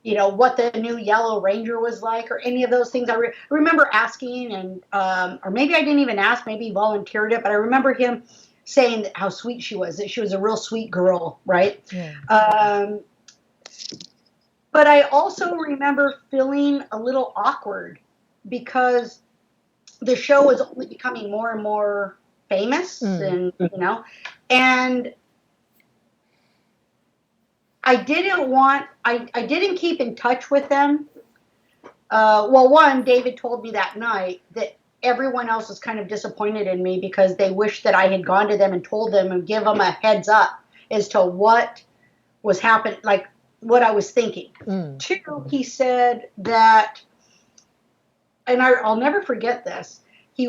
what the new Yellow Ranger was like, or any of those things. I remember asking, and or maybe I didn't even ask, maybe he volunteered it, but I remember him saying how sweet she was, that she was a real sweet girl, right? Yeah. But I also remember feeling a little awkward because the show was only becoming more and more famous, and and I didn't keep in touch with them. Well, one, David told me that night that everyone else was kind of disappointed in me because they wished that I had gone to them and told them and give them a heads up as to what was happening, like what I was thinking. Two, he said that, and I'll never forget this. He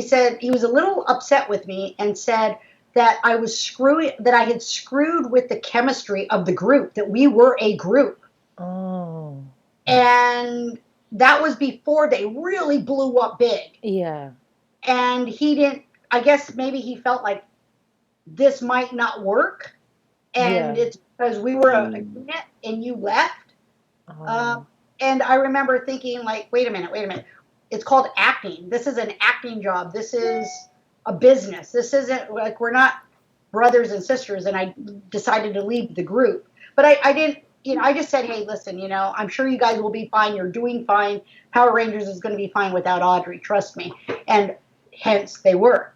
said he was a little upset with me and said that I had screwed with the chemistry of the group, that we were a group.
Oh.
And that was before they really blew up big.
Yeah.
And I guess maybe he felt like this might not work. And it's because we were a unit and you left.
Oh.
And I remember thinking, like, wait a minute. It's called acting. This is an acting job. This is a business. This isn't like, we're not brothers and sisters. And I decided to leave the group. But I didn't, I just said, hey, listen, I'm sure you guys will be fine. You're doing fine. Power Rangers is going to be fine without Audrey. Trust me. And hence they were.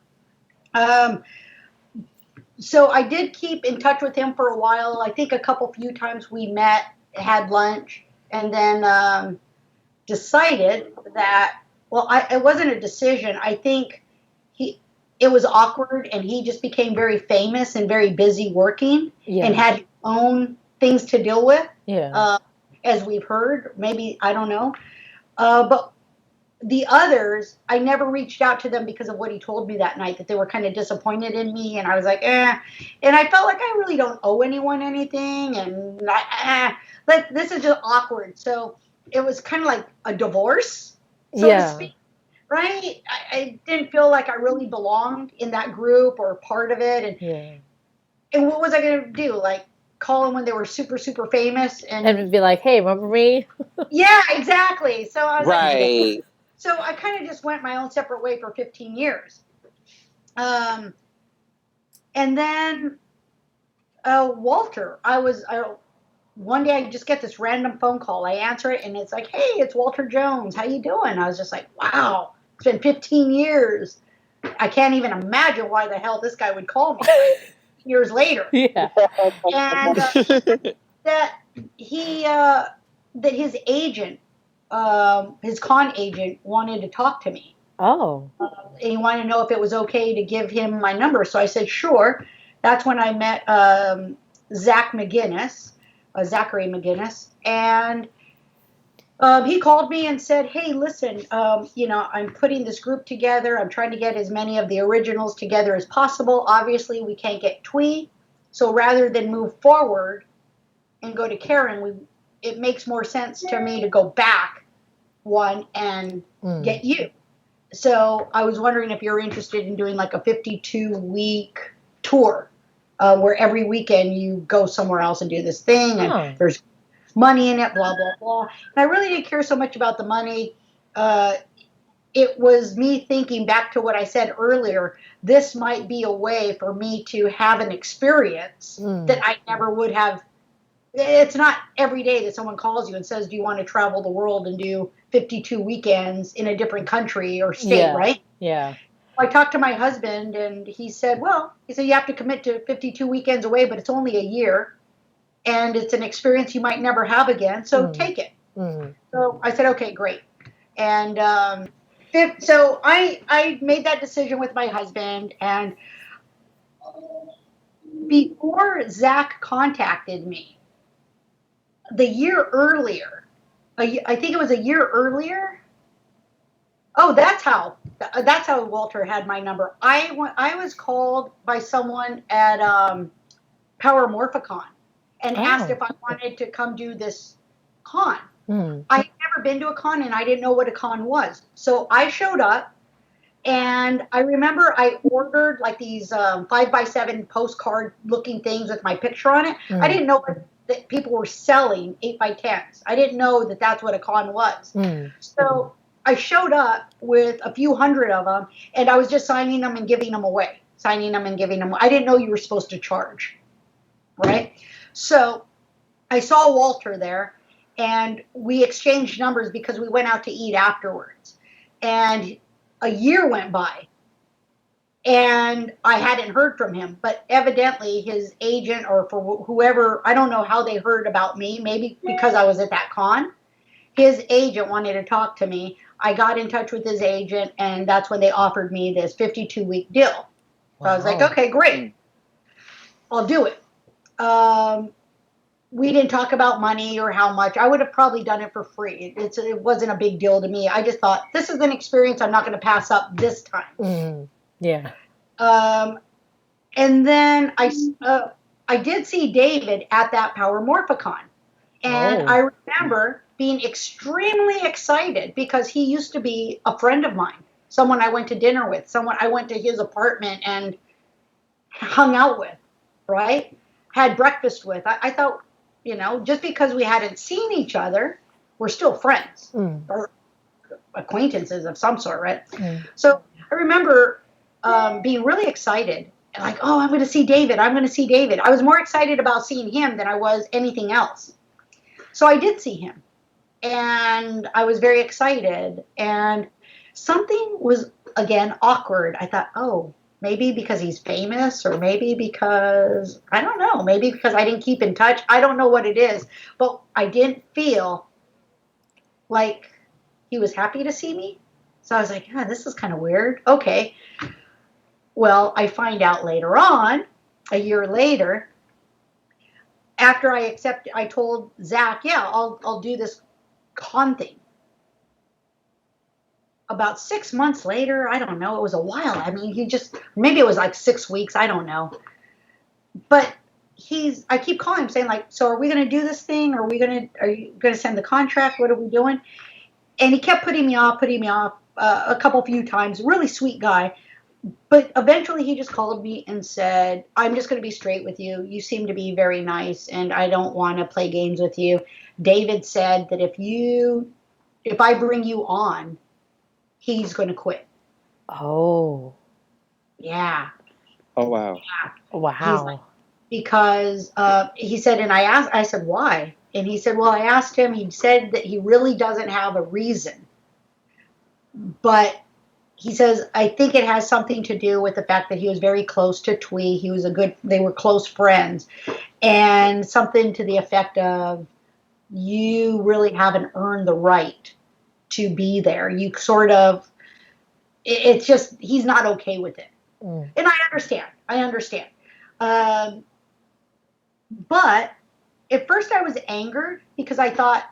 So I did keep in touch with him for a while. I think few times we met, had lunch, and then decided that, it wasn't a decision. I think it was awkward, and he just became very famous and very busy working and had his own things to deal with.
Yeah.
As we've heard, maybe, I don't know. But the others, I never reached out to them because of what he told me that night, that they were kind of disappointed in me. And I was like, And I felt like I really don't owe anyone anything. And this is just awkward. So it was kind of like a divorce, so to speak. Right? I didn't feel like I really belonged in that group or part of it. And what was I going to do? Like, call them when they were super, super famous? And
be like, hey, remember me?
Yeah, exactly. So I was
like...
So I kind of just went my own separate way for 15 years. And then Walter, one day I just get this random phone call. I answer it, and it's like, hey, it's Walter Jones. How you doing? I was just like, wow, it's been 15 years. I can't even imagine why the hell this guy would call me years later.
Yeah.
And that his agent, his con agent, wanted to talk to me.
Oh.
And he wanted to know if it was okay to give him my number. So I said, sure. That's when I met Zachary McGinnis. And he called me and said, hey, listen, I'm putting this group together. I'm trying to get as many of the originals together as possible. Obviously, we can't get Twee. So rather than move forward and go to Karen, it makes more sense to me to go back one and get you. So I was wondering if you're interested in doing like a 52-week tour where every weekend you go somewhere else and do this thing, and there's money in it, blah, blah, blah. And I really didn't care so much about the money. It was me thinking back to what I said earlier. This might be a way for me to have an experience that I never would have. It's not every day that someone calls you and says, do you want to travel the world and do 52 weekends in a different country or state, right?
Yeah.
I talked to my husband, and he said, you have to commit to 52 weekends away, but it's only a year, and it's an experience you might never have again, so take it. So I said, okay, great. And so I made that decision with my husband, and before Zach contacted me, the year earlier, I think it was a year earlier. Oh, that's how Walter had my number. I was called by someone at Power Morphicon and asked if I wanted to come do this con. I had never been to a con, and I didn't know what a con was. So I showed up, and I remember I ordered like these 5x7 postcard looking things with my picture on it. I didn't know that people were selling 8x10s. I didn't know that that's what a con was. So I showed up with a few hundred of them, and I was just signing them and giving them away. I didn't know you were supposed to charge, right? So I saw Walter there, and we exchanged numbers because we went out to eat afterwards. And a year went by, and I hadn't heard from him, but evidently his agent, or for whoever, I don't know how they heard about me, maybe because I was at that con, his agent wanted to talk to me. I got in touch with his agent, and that's when they offered me this 52-week deal. So I was like, okay, great. I'll do it. We didn't talk about money or how much. I would have probably done it for free. It wasn't a big deal to me. I just thought, this is an experience I'm not going to pass up this time.
Yeah.
And then I did see David at that Power Morphicon. And I remember being extremely excited because he used to be a friend of mine, someone I went to dinner with, someone I went to his apartment and hung out with, right? Had breakfast with. I thought, just because we hadn't seen each other, we're still friends or acquaintances of some sort, right? So I remember being really excited and like, oh, I'm going to see David. I'm going to see David. I was more excited about seeing him than I was anything else. So I did see him, and I was very excited, and something was, again, awkward. I thought, oh, maybe because he's famous, or maybe because, I don't know, maybe because I didn't keep in touch. I don't know what it is, but I didn't feel like he was happy to see me. So I was like, this is kind of weird. Okay. Well, I find out later on, a year later, after I told Zach, I'll do this con thing. About 6 months later, I don't know, it was a while. I mean, maybe it was like 6 weeks, I don't know. But I keep calling him saying like, so are we going to do this thing? Are you going to send the contract? What are we doing? And he kept putting me off a few times. Really sweet guy. But eventually he just called me and said, I'm just going to be straight with you. You seem to be very nice, and I don't want to play games with you. David said that if I bring you on, he's going to quit.
Oh.
Yeah.
Oh, wow.
Yeah.
Wow.
Because he said, and I said, why? And he said, well, I asked him. He said that he really doesn't have a reason. But he says, I think it has something to do with the fact that he was very close to Twee. They were close friends. And something to the effect of, you really haven't earned the right to be there. You sort of, it's just, he's not okay with it. And I understand. But at first I was angered because I thought,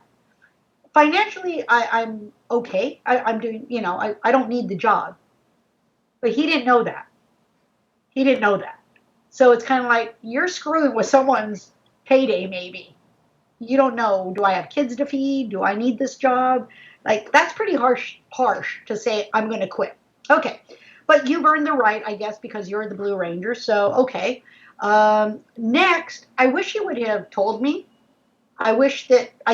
financially, I'm okay. I'm doing, I don't need the job. But he didn't know that. So it's kind of like, you're screwing with someone's payday, maybe. You don't know, do I have kids to feed? Do I need this job? Like, that's pretty harsh to say, I'm going to quit. Okay. But you've earned the right, I guess, because you're the Blue Ranger. So, okay. Next, I wish he would have told me. I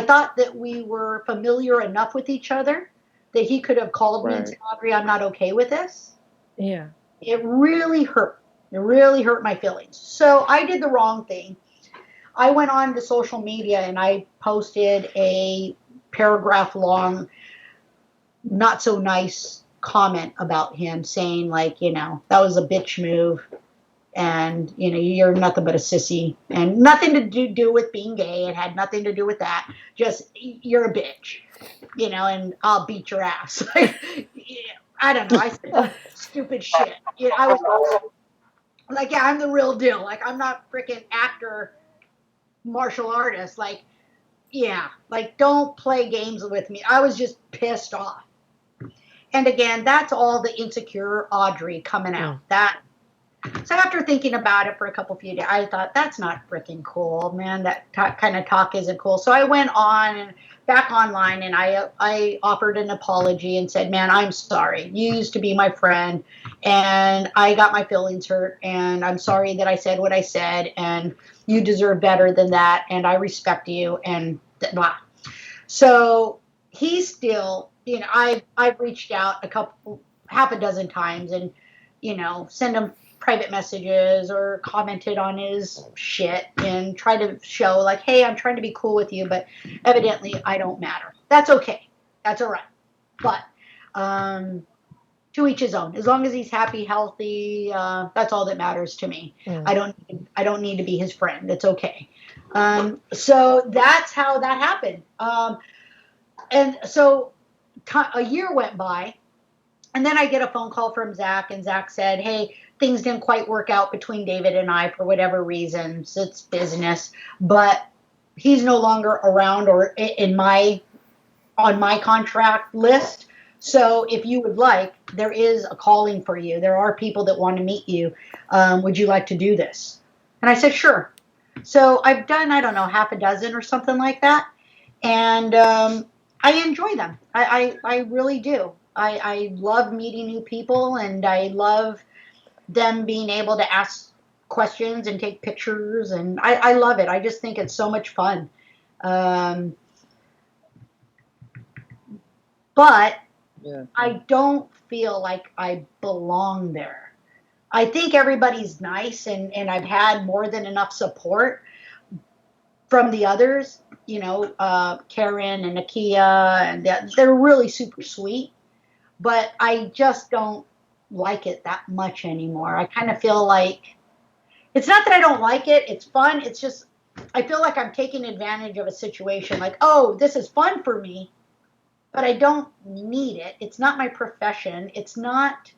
thought that we were familiar enough with each other that he could have called me and said, Audrey, I'm not okay with this.
Yeah.
It really hurt. It really hurt my feelings. So I did the wrong thing. I went on to social media and I posted a paragraph long, not so nice comment about him saying like, that was a bitch move. And, you're nothing but a sissy, and nothing to do with being gay. It had nothing to do with that. Just, you're a bitch, and I'll beat your ass. I don't know. I said stupid shit. I was like, yeah, I'm the real deal. Like, I'm not freaking actor, martial artist. Like, yeah, like, don't play games with me. I was just pissed off. And again, that's all the insecure Audrey coming out. So after thinking about it for a couple few days, I thought, that's not freaking cool, man. That kind of talk isn't cool. So I went on and back online, and I offered an apology and said, man, I'm sorry. You used to be my friend, and I got my feelings hurt, and I'm sorry that I said what I said, and you deserve better than that, and I respect you, and blah. So he's still, I've reached out half a dozen times, and, send him private messages or commented on his shit and try to show like, hey, I'm trying to be cool with you, but evidently I don't matter. That's okay. That's all right. But to each his own. As long as he's happy, healthy, that's all that matters to me. I don't need to be his friend. It's okay. So that's how that happened. And so a year went by, and then I get a phone call from Zach, and Zach said, hey, things didn't quite work out between David and I for whatever reasons. It's business, but he's no longer around or on my contract list. So if you would like, there is a calling for you. There are people that want to meet you. Would you like to do this? And I said, sure. So I've done, I don't know, half a dozen or something like that. And I enjoy them. I really do. I love meeting new people, and I love them being able to ask questions and take pictures. And I love it. I just think it's so much fun. But
Yeah.
I don't feel like I belong there. I think everybody's nice, and I've had more than enough support from the others, Karen and Nakia, and they're really super sweet. But I just don't like it that much anymore. I kind of feel like it's not that I don't like it. It's fun. It's just I feel like I'm taking advantage of a situation. Like, oh, this is fun for me, but I don't need it. It's not my profession. It's not.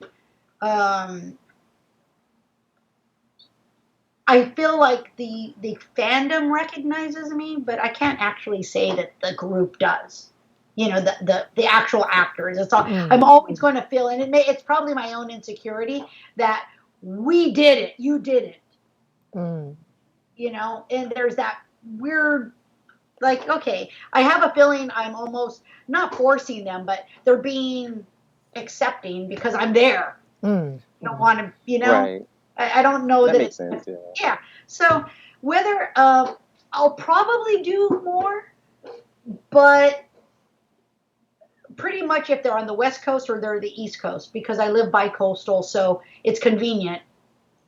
I feel like the fandom recognizes me, but I can't actually say that the group does. The actual actors. It's all. I'm always going to feel, and it's probably my own insecurity that we did it, you didn't. And there's that weird, like, okay, I have a feeling I'm almost not forcing them, but they're being accepting because I'm there. I don't want to,
Right.
I don't know
that makes sense.
Yeah. So whether I'll probably do more, but pretty much if they're on the West Coast or they're the East Coast, because I live bi-coastal, so it's convenient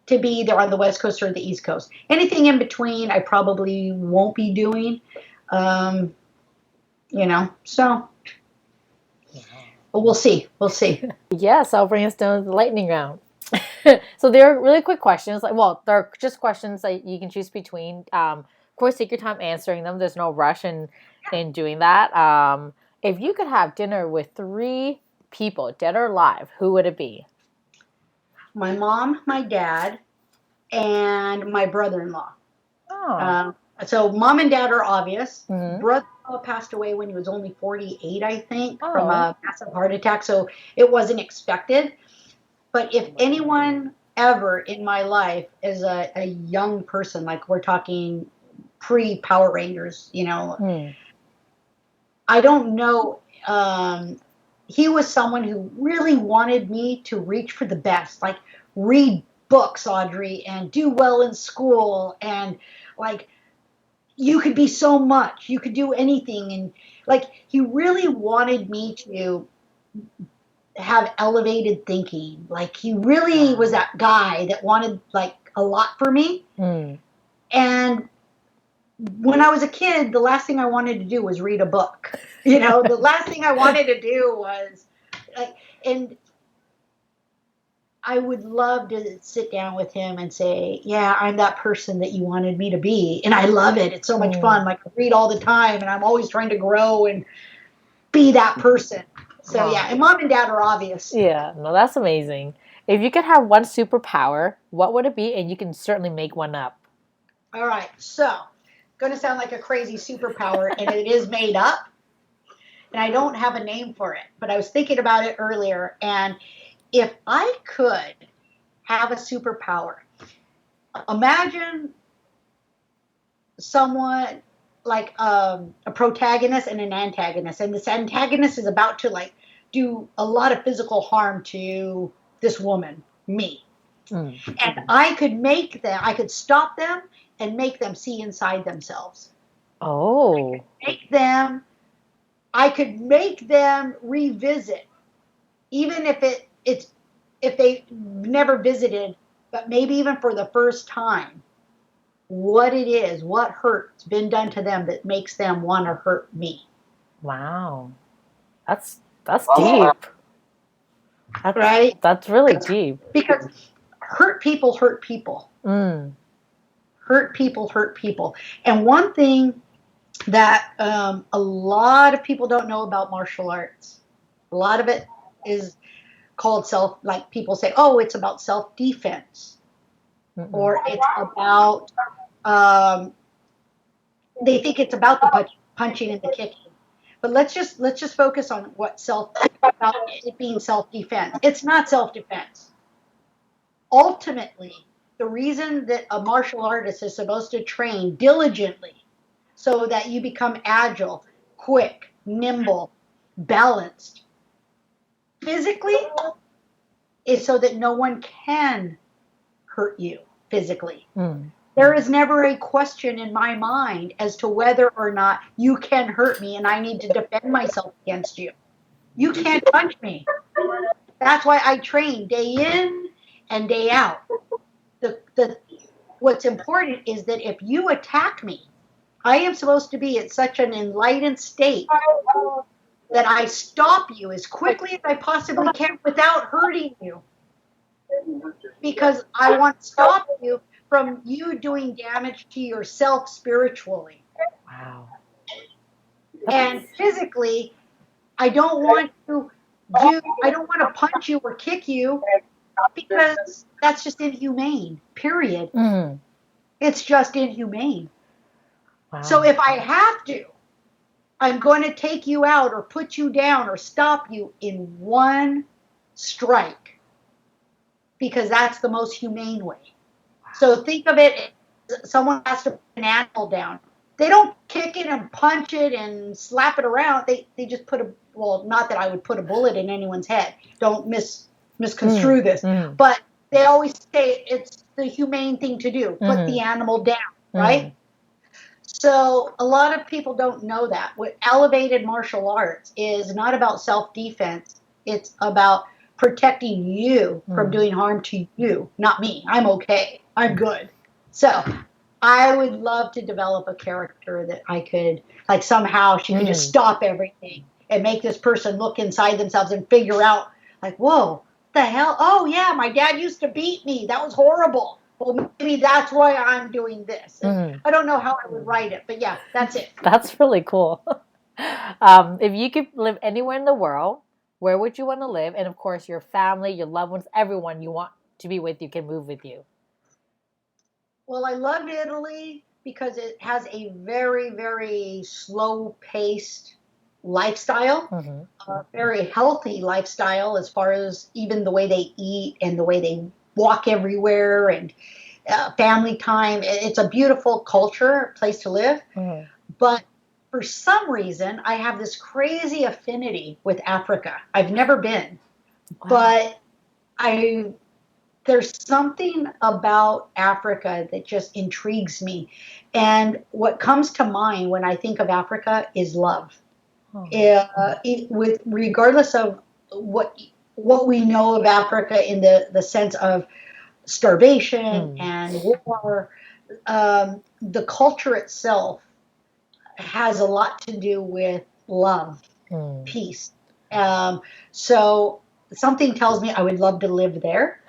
to be either on the West Coast or the East Coast. Anything in between, I probably won't be doing. So but we'll see. We'll see.
Yes, I'll bring us down to the lightning round. So they're really quick questions. They're just questions that you can choose between. Of course, take your time answering them. There's no rush in doing that. If you could have dinner with 3 people, dead or alive, who would it be?
My mom, my dad, and my brother-in-law.
Oh.
So mom and dad are obvious.
Mm-hmm.
Brother-in-law passed away when he was only 48, I think, from a massive heart attack. So it wasn't expected. But if anyone ever in my life is a young person, like we're talking pre-Power Rangers, I don't know. He was someone who really wanted me to reach for the best, like read books, Audrey, and do well in school. And like, you could be so much, you could do anything. And like, he really wanted me to have elevated thinking. Like, he really was that guy that wanted like a lot for me. And when I was a kid, the last thing I wanted to do was read a book. The last thing I wanted to do was like, and I would love to sit down with him and say, yeah, I'm that person that you wanted me to be. And I love it. It's so much fun. Like, I read all the time, and I'm always trying to grow and be that person. So yeah, and mom and dad are obvious.
Yeah, no, that's amazing. If you could have one superpower, what would it be? And you can certainly make one up.
All right, so going to sound like a crazy superpower, and it is made up, and I don't have a name for it, but I was thinking about it earlier, and if I could have a superpower, imagine someone like a protagonist and an antagonist, and this antagonist is about to like do a lot of physical harm to this woman, me. And I could stop them and make them see inside themselves.
Oh.
I could make them revisit, even if they never visited, but maybe even for the first time, what it is, what hurt's been done to them that makes them want to hurt me.
Wow. That's deep.
Right?
That's really deep.
Because hurt people hurt people. Hurt people hurt people. And one thing that a lot of people don't know about martial arts, a lot of it is called like people say, oh, it's about self-defense. Or it's about, they think it's about the punching and the kicking. But let's just focus on about it being self-defense. It's not self-defense. Ultimately, the reason that a martial artist is supposed to train diligently so that you become agile, quick, nimble, balanced physically is so that no one can hurt you physically. There is never a question in my mind as to whether or not you can hurt me and I need to defend myself against you. You can't punch me. That's why I train day in and day out. What's important is that if you attack me, I am supposed to be at such an enlightened state that I stop you as quickly as I possibly can without hurting you. Because I want to stop you from you doing damage to yourself spiritually.
Wow.
And physically, I don't want to punch you or kick you because that's just inhumane, period. It's just inhumane. Wow. So if I have to, I'm going to take you out or put you down or stop you in one strike because that's the most humane way. So think of it as someone has to put an animal down. They don't kick it and punch it and slap it around. They just not that I would put a bullet in anyone's head. Don't misconstrue this. But they always say it's the humane thing to do. Put the animal down, right? So a lot of people don't know that. What elevated martial arts is not about self-defense. It's about protecting you from doing harm to you, not me. I'm okay. I'm good. So I would love to develop a character that I could, like somehow she could just stop everything and make this person look inside themselves and figure out, like, whoa, what the hell? Oh, yeah, my dad used to beat me. That was horrible. Well, maybe that's why I'm doing this. I don't know how I would write it, but yeah, that's it.
That's really cool. If you could live anywhere in the world, where would you want to live? And of course, your family, your loved ones, everyone you want to be with you can move with you.
Well, I loved Italy because it has a very, very slow-paced lifestyle, a very healthy lifestyle as far as even the way they eat and the way they walk everywhere and family time. It's a beautiful culture, place to live. But for some reason, I have this crazy affinity with Africa. I've never been, but there's something about Africa that just intrigues me. And what comes to mind when I think of Africa is love. Regardless of what we know of Africa in the sense of starvation and war, the culture itself has a lot to do with love, peace. So something tells me I would love to live there.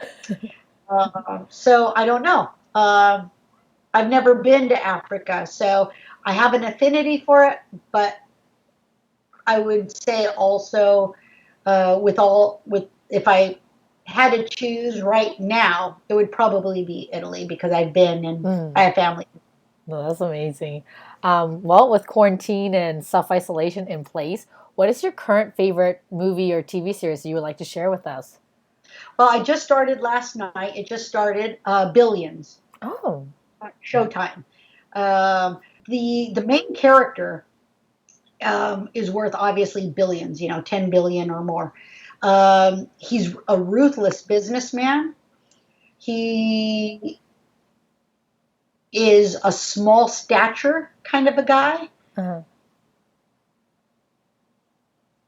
So I don't know. I've never been to Africa, so I have an affinity for it, but I would say also if I had to choose right now, it would probably be Italy because I've been and I have family.
No, that's amazing. Well, with quarantine and self-isolation in place, what is your current favorite movie or TV series you would like to share with us?
Well, I just started last night. It just started Billions.
Oh.
Showtime. The main character is worth obviously billions, 10 billion or more. He's a ruthless businessman. He is a small stature kind of a guy,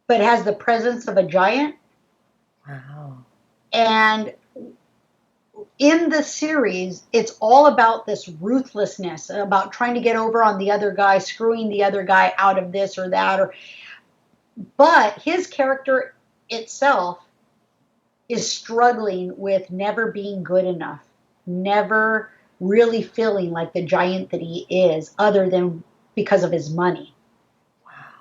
but has the presence of a giant.
Wow.
And in the series, it's all about this ruthlessness, about trying to get over on the other guy, screwing the other guy out of this or that. But his character itself is struggling with never being good enough, never really feeling like the giant that he is, other than because of his money.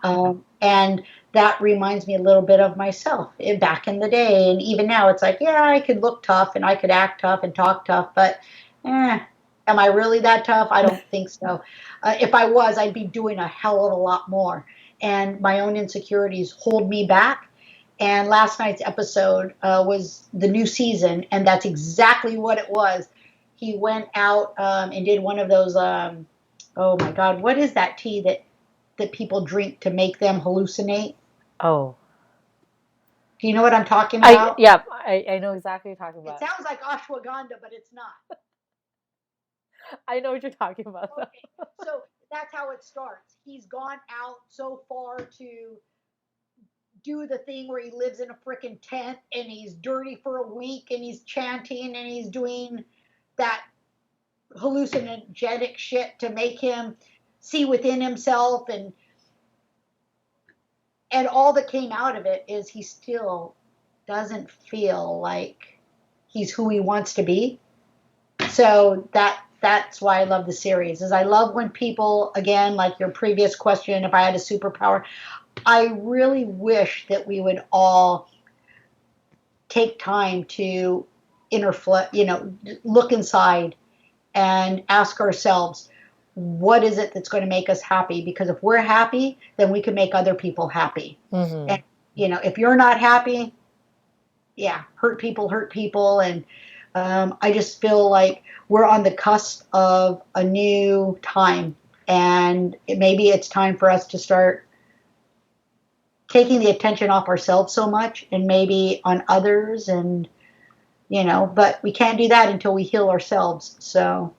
Wow. And that reminds me a little bit of myself back in the day. And even now, it's like, yeah, I could look tough and I could act tough and talk tough, but am I really that tough? I don't think so. If I was, I'd be doing a hell of a lot more. and my own insecurities hold me back. And last night's episode was the new season, and that's exactly what it was. He went out and did one of those, oh my God, what is that tea that people drink to make them hallucinate?
Oh.
Do you know what I'm talking about?
I know exactly what you're talking about.
It sounds like ashwagandha, but it's not.
I know what you're talking about.
Okay, so that's how it starts. He's gone out so far to do the thing where he lives in a freaking tent and he's dirty for a week and he's chanting and he's doing that hallucinogenic shit to make him see within himself, and all that came out of it is he still doesn't feel like he's who he wants to be. So that's why I love the series. Is I love when people, again, like your previous question, if I had a superpower, I really wish that we would all take time to look inside and ask ourselves, what is it that's going to make us happy? Because if we're happy, then we can make other people happy.
Mm-hmm.
And, if you're not happy, hurt people. And I just feel like we're on the cusp of a new time. And maybe it's time for us to start taking the attention off ourselves so much and maybe on others. And, but we can't do that until we heal ourselves. So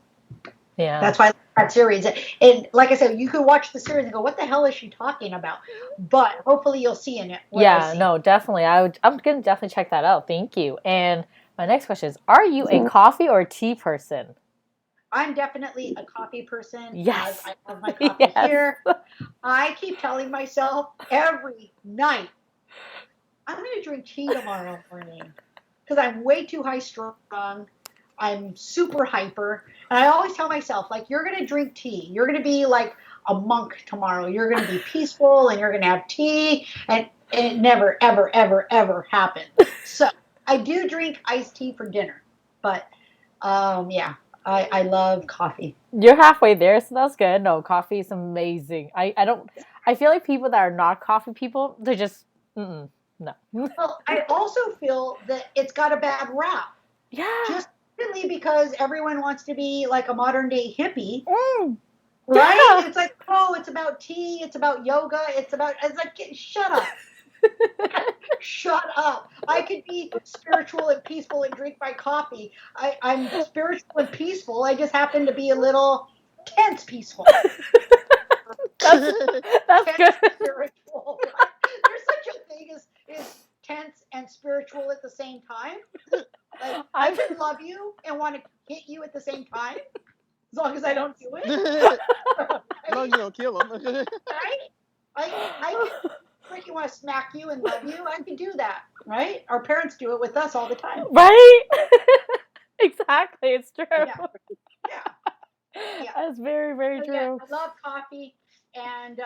that's why I like that series. And like I said, you could watch the series and go, what the hell is she talking about? But hopefully you'll see in it.
No, definitely. I'm going to definitely check that out. Thank you. And my next question is, are you a coffee or a tea person?
I'm definitely a coffee person.
Yes.
I have my coffee here. I keep telling myself every night, I'm going to drink tea tomorrow morning because I'm way too high strung. I'm super hyper. And I always tell myself, like, you're going to drink tea. You're going to be like a monk tomorrow. You're going to be peaceful and you're going to have tea. And it never, ever, ever, ever happened. So I do drink iced tea for dinner. But, I love coffee.
You're halfway there, so that's good. No, coffee is amazing. I feel like people that are not coffee people, they're just, no.
Well, I also feel that it's got a bad rap.
Yeah.
Just simply because everyone wants to be like a modern day hippie.
Right?
Yeah. It's like, oh, it's about tea, it's about yoga, it's like, shut up. Shut up. I could be spiritual and peaceful and drink my coffee. I'm spiritual and peaceful. I just happen to be a little tense peaceful.
That's
tense
good.
Spiritual. Right? There's such a thing as tense and spiritual at the same time. Like, I can love you and want to hit you at the same time, as long as I don't do it.
As long as you don't kill them.
Right? I can freaking want to smack you and love you. I can do that, right? Our parents do it with us all the time.
Right? Exactly. It's true.
Yeah.
That's very, very true.
Yeah, I love coffee, and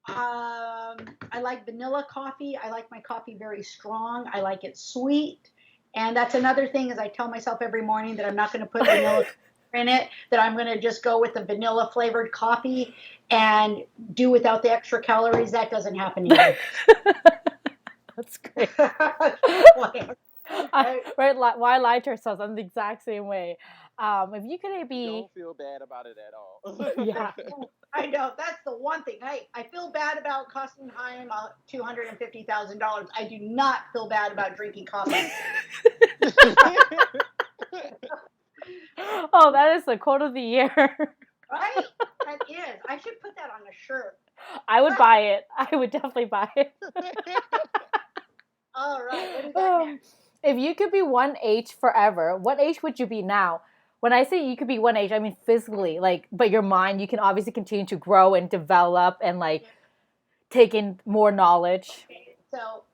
I like vanilla coffee. I like my coffee very strong. I like it sweet. And that's another thing, is I tell myself every morning that I'm not going to put vanilla in it, that I'm going to just go with the vanilla flavored coffee and do without the extra calories. That doesn't happen either.
That's great. Why lie to ourselves? I'm the exact same way. If you could be...
Don't feel bad about it at all.
Yeah.
I know. That's the one thing. I feel bad about costing Haim $250,000. I do not feel bad about drinking coffee.
Oh, that is the quote of the year.
Right? That is. I should put that on a shirt.
I would buy it. I would definitely buy it.
All right. What do you got next?
If you could be one age forever, what age would you be now? When I say you could be one age, I mean physically, but your mind, you can obviously continue to grow and develop and take in more knowledge.
So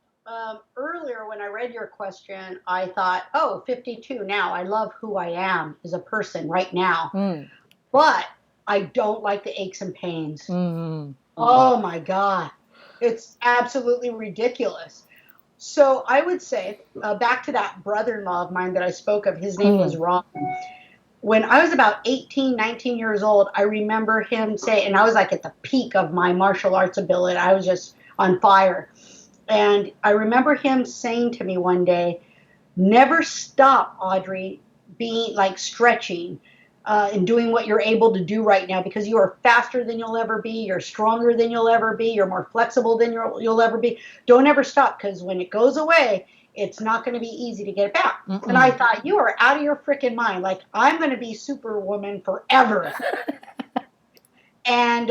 earlier when I read your question, I thought, 52 now. I love who I am as a person right now. But I don't like the aches and pains. Oh my God. It's absolutely ridiculous. So I would say, back to that brother-in-law of mine that I spoke of, his name was Ron. when I was about 18, 19 years old, I remember him say, and I was like at the peak of my martial arts ability. I was just on fire. And I remember him saying to me one day, never stop, Audrey, being like stretching and doing what you're able to do right now, because you are faster than you'll ever be. You're stronger than you'll ever be. You're more flexible than you'll ever be. Don't ever stop, because when it goes away, it's not going to be easy to get it back. Mm-mm. And I thought, you are out of your freaking mind. Like, I'm going to be Superwoman forever. And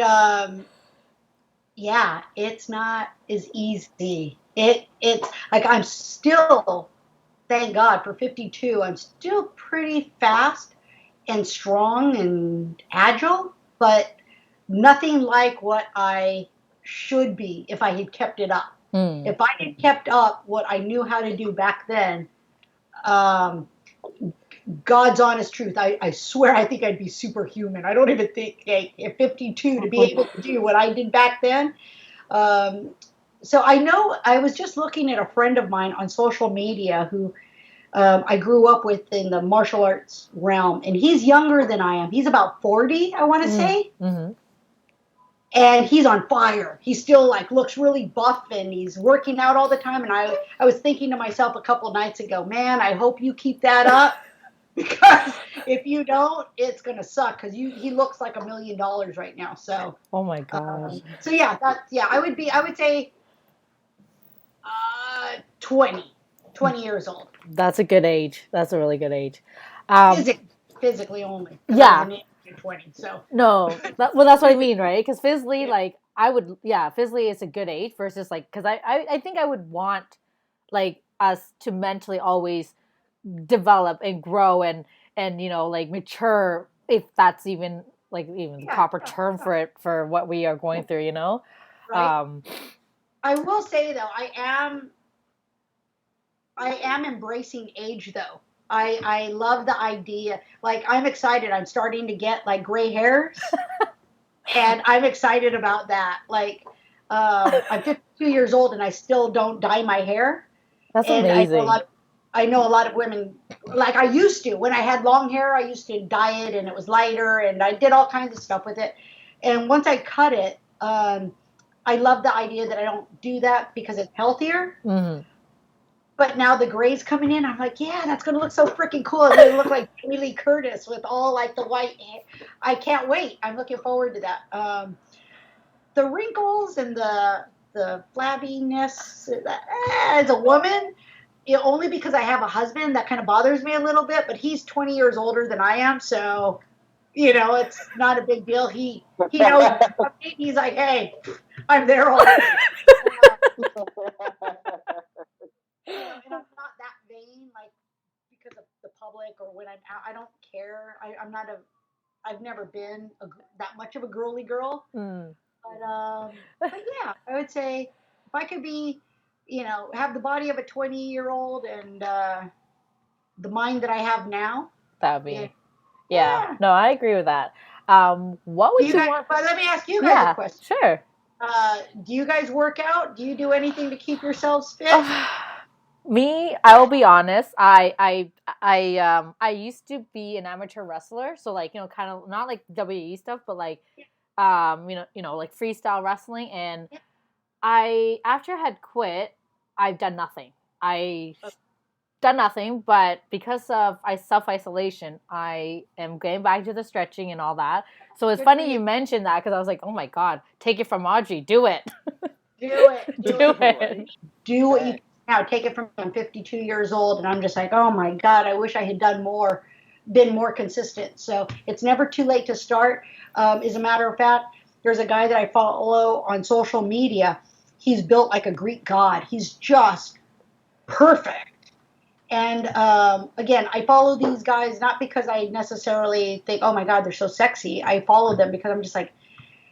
yeah, it's not as easy. It's like I'm still, thank God, for 52, I'm still pretty fast and strong and agile, but nothing like what I should be if I had kept it up. If I had kept up what I knew how to do back then, God's honest truth, I swear I think I'd be superhuman. I don't even think at 52 to be able to do what I did back then. So I know I was just looking at a friend of mine on social media who I grew up with in the martial arts realm, and he's younger than I am. He's about 40, I want to say. Mm-hmm. And he's on fire. He still like looks really buff, and he's working out all the time. And I was thinking to myself a couple of nights ago, man, I hope you keep that up, because if you don't, it's gonna suck. Because he looks like $1 million right now. So
oh my gosh.
So yeah, I would say 20 years old.
That's a good age. That's a really good age.
Physically only.
Yeah.
20. So
no, that's what I mean, right? Because physically, like physically it's a good age versus like, because I think I would want like us to mentally always develop and grow and like mature, if that's even the proper term for it, for what we are going through,
Right. I will say though, I am embracing age though. I love the idea. Like, I'm excited. I'm starting to get like gray hairs, and I'm excited about that. Like, I'm 52 years old and I still don't dye my hair.
That's amazing.
I know a lot of women, like I used to. When I had long hair, I used to dye it and it was lighter, and I did all kinds of stuff with it. And once I cut it, I love the idea that I don't do that because it's healthier. Mm-hmm. But now the gray's coming in. I'm like, yeah, that's going to look so freaking cool. It's going to look like Jamie Lee Curtis with all like the white hair. I can't wait. I'm looking forward to that. The wrinkles and the flabbiness, as a woman, only because I have a husband, that kind of bothers me a little bit. But he's 20 years older than I am, so it's not a big deal. He knows. He's like, hey, I'm there already. And I'm not that vain, like, because of the public or when I'm out. I don't care. I've never been that much of a girly girl. Mm. But yeah, I would say if I could be, have the body of a 20-year-old and the mind that I have now.
That would be, yeah. No, I agree with that. What would you want?
But let me ask you guys a question.
Sure.
Do you guys work out? Do you do anything to keep yourselves fit?
Me, I will be honest. I used to be an amateur wrestler, so like kind of not like WWE stuff, but like like freestyle wrestling. And after I had quit, I've done nothing. Done nothing, but because of self-isolation, I am getting back to the stretching and all that. So it's funny you mentioned that, because I was like, oh my God, take it from Audrey, do it.
Do it. Do what you now. Take it from, I'm 52 years old, and I'm just like, oh my God, I wish I had been more consistent. So it's never too late to start. As a matter of fact, there's a guy that I follow on social media. He's built like a Greek god. He's just perfect. And again, I follow these guys not because I necessarily think, oh my God, they're so sexy. I follow them because I'm just like,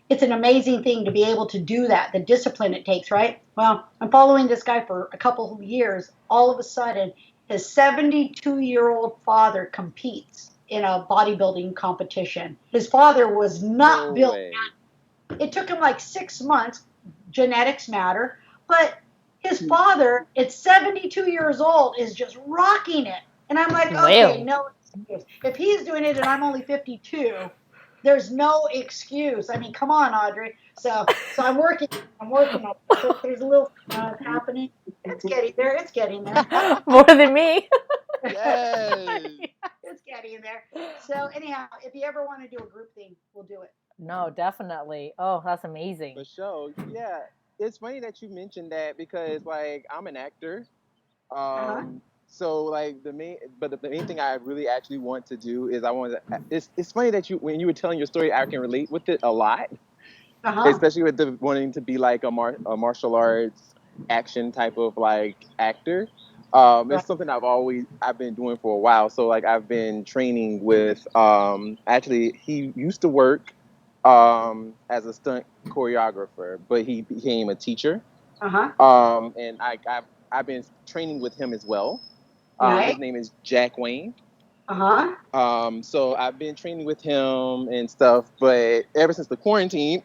it's an amazing thing to be able to do that, the discipline it takes, right? Well, I'm following this guy for a couple of years. All of a sudden, his 72-year-old father competes in a bodybuilding competition. His father was not built. It took him like 6 months. Genetics matter. But his father, at 72 years old, is just rocking it. And I'm like, okay, no excuse. If he's doing it and I'm only 52, there's no excuse. I mean, come on, Audrey. So I'm working. I'm working on it. There's a little happening. It's getting there. It's getting there.
More than me.
Yes.
It's getting there. So anyhow, if you ever want to do a group thing, we'll do it.
No, definitely. Oh, that's amazing.
For sure. Yeah. It's funny that you mentioned that because like I'm an actor. So like the main thing I really actually want to do is I want to. It's funny that when you were telling your story, I can relate with it a lot, especially with the wanting to be like a martial arts action type of like actor. It's something I've been doing for a while. So like I've been training with actually he used to work as a stunt choreographer, but he became a teacher. And I've been training with him as well. His name is Jack Wayne. So I've been training with him and stuff, but ever since the quarantine,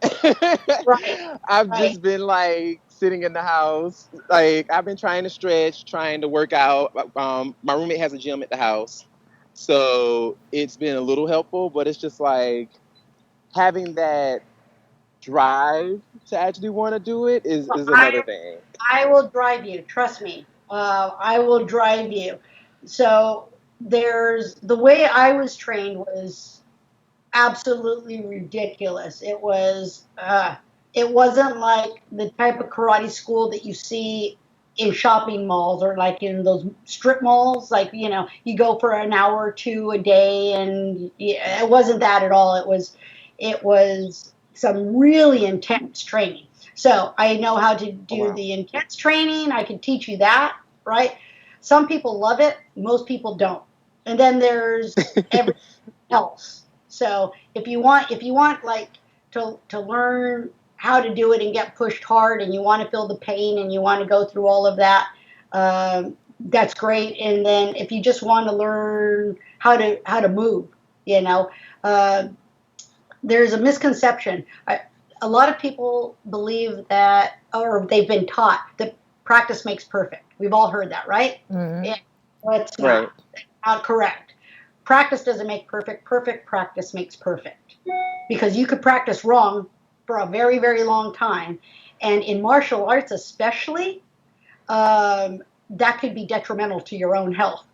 I've just been like sitting in the house. Like I've been trying to stretch, trying to work out. My roommate has a gym at the house, so it's been a little helpful, but it's just like having that drive to actually want to do it is another thing.
I will drive you. Trust me. I will drive you. So the way I was trained was absolutely ridiculous. It wasn't like the type of karate school that you see in shopping malls or like in those strip malls. Like, you go for an hour or two a day, and it wasn't that at all. It was some really intense training. So I know how to do the intense training. I can teach you that, right? Some people love it. Most people don't. And then there's everything else. So if you want like to learn how to do it and get pushed hard, and you want to feel the pain and you want to go through all of that, that's great. And then if you just want to learn how to move, there's a misconception. A lot of people believe that, or they've been taught that practice makes perfect. We've all heard that, right? Yeah, well, it's not.
Right.
It's not correct. Practice doesn't make perfect. Perfect practice makes perfect. Because you could practice wrong for a very, very long time. And in martial arts especially, that could be detrimental to your own health.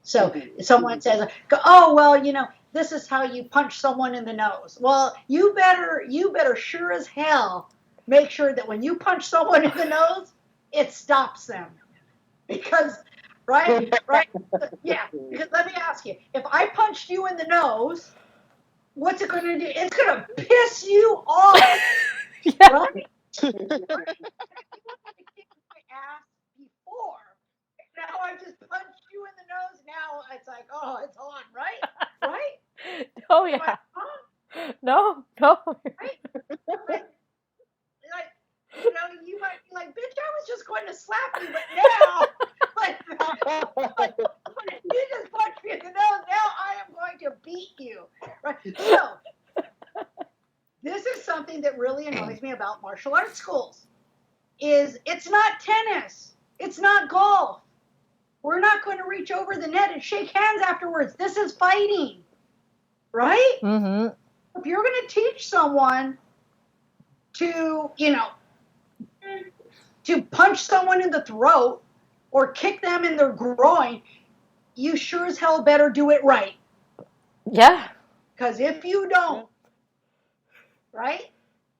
So if someone says, oh, well, this is how you punch someone in the nose. Well, you better sure as hell make sure that when you punch someone in the nose, it stops them. Because, right? Yeah, because let me ask you, if I punched you in the nose, what's it going to do? It's going to piss you off.
Yeah.
Right? You wanted to kick my ass before. Now I just punched you in the nose. Now it's like, oh, it's on, right? Right?
Oh yeah. No.
Right? Like, you might be like, bitch, I was just going to slap you, but now, but you just punched me in the nose. Now I am going to beat you. Right? So this is something that really annoys me about martial arts schools. It's not tennis. It's not golf. We're not going to reach over the net and shake hands afterwards. This is fighting, right? If you're going to teach someone to, to punch someone in the throat or kick them in their groin, you sure as hell better do it right.
Yeah.
Because if you don't, right?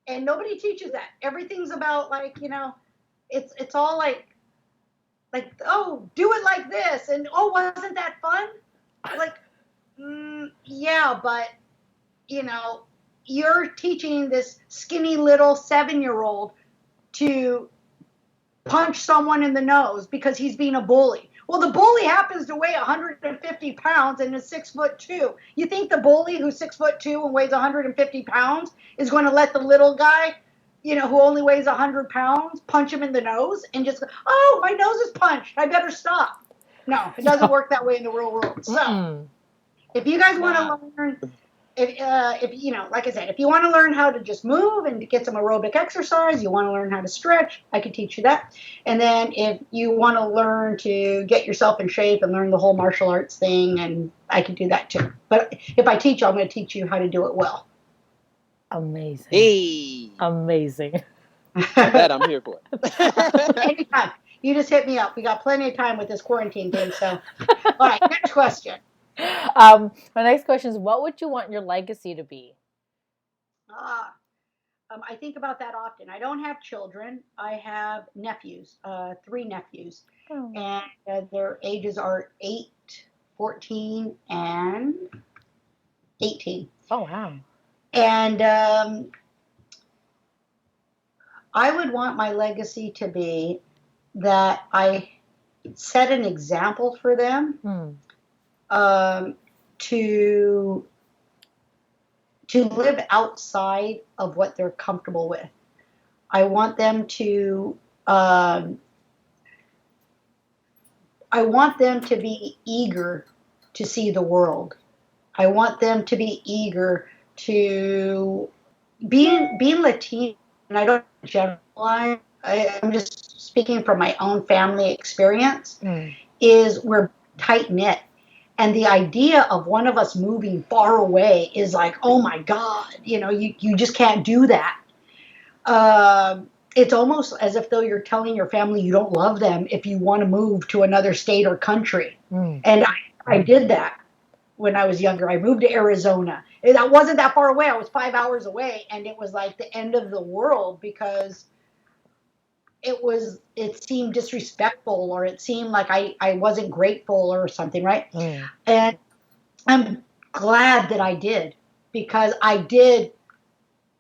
And nobody teaches that. Everything's about like, it's all like, oh, do it like this, and oh, wasn't that fun? Like, yeah, but you're teaching this skinny little 7-year-old to punch someone in the nose because he's being a bully. Well, the bully happens to weigh 150 pounds and is 6'2". You think the bully who's 6'2" and weighs 150 pounds is going to let the little guy, who only weighs 100 pounds, punch him in the nose and just go, oh, my nose is punched, I better stop? No, it doesn't work that way in the real world. So if you guys want to learn if you know, like I said, if you want to learn how to just move and to get some aerobic exercise, you want to learn how to stretch, I could teach you that. And then if you want to learn to get yourself in shape and learn the whole martial arts thing, and I could do that too. But if I teach you, I'm going to teach you how to do it well.
Amazing.
Hey.
Amazing.
That I'm here for.
Anytime. You just hit me up. We got plenty of time with this quarantine thing. So, all right, next question.
My next question is, what would you want your legacy to be?
I think about that often. I don't have children. I have nephews, 3 nephews. Oh. And their ages are 8, 14, and 18.
Oh, wow.
And I would want my legacy to be that I set an example for them to live outside of what they're comfortable with. I want them to be eager to see the world. I want them to be eager to being Latino, and I don't generalize. I'm just speaking from my own family experience. Is we're tight knit, and the idea of one of us moving far away is like, oh my God, you just can't do that. It's almost as if though you're telling your family you don't love them if you want to move to another state or country. And I did that when I was younger. I moved to Arizona. That wasn't that far away. I was 5 hours away, and it was like the end of the world because it seemed disrespectful, or it seemed like I wasn't grateful or something, right? And I'm glad that I did, because I did,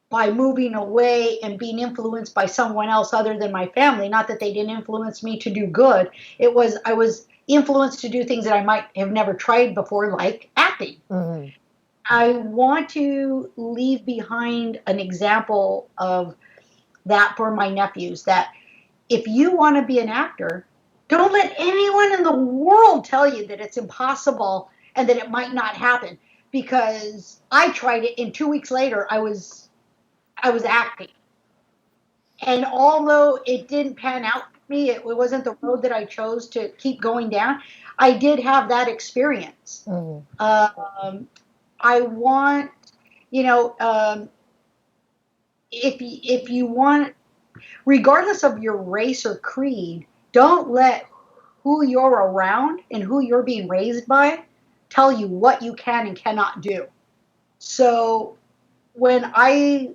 by moving away and being influenced by someone else other than my family. Not that they didn't influence me to do good. I was influenced to do things that I might have never tried before, like acting. I want to leave behind an example of that for my nephews, that if you want to be an actor, don't let anyone in the world tell you that it's impossible and that it might not happen, because I tried it, and 2 weeks later I was acting. And although it didn't pan out for me, it wasn't the road that I chose to keep going down, I did have that experience. I want, if you want, regardless of your race or creed, don't let who you're around and who you're being raised by tell you what you can and cannot do. So when I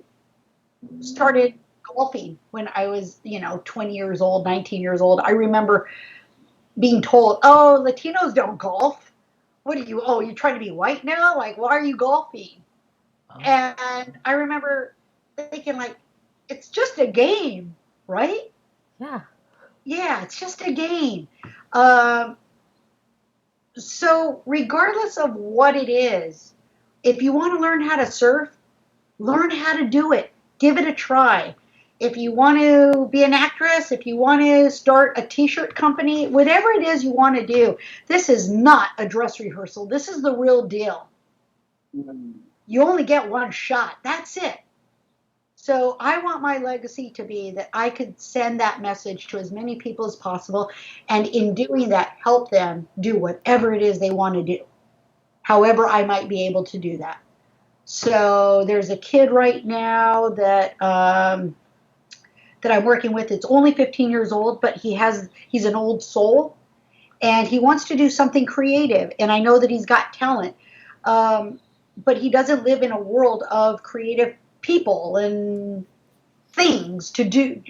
started golfing when I was, 20 years old, 19 years old, I remember being told, oh, Latinos don't golf. What are you, you're trying to be white now? Like, why are you golfing? And I remember thinking, like, it's just a game, right? Yeah, it's just a game. So regardless of what it is, if you want to learn how to surf, learn how to do it. Give it a try. If you want to be an actress, if you want to start a t-shirt company, whatever it is you want to do, this is not a dress rehearsal. This is the real deal. You only get one shot. That's it. So I want my legacy to be that I could send that message to as many people as possible, and in doing that, help them do whatever it is they want to do, however I might be able to do that. So there's a kid right now that I'm working with. It's only 15 years old, but he's an old soul, and he wants to do something creative. And I know that he's got talent, but he doesn't live in a world of creative people and things to do.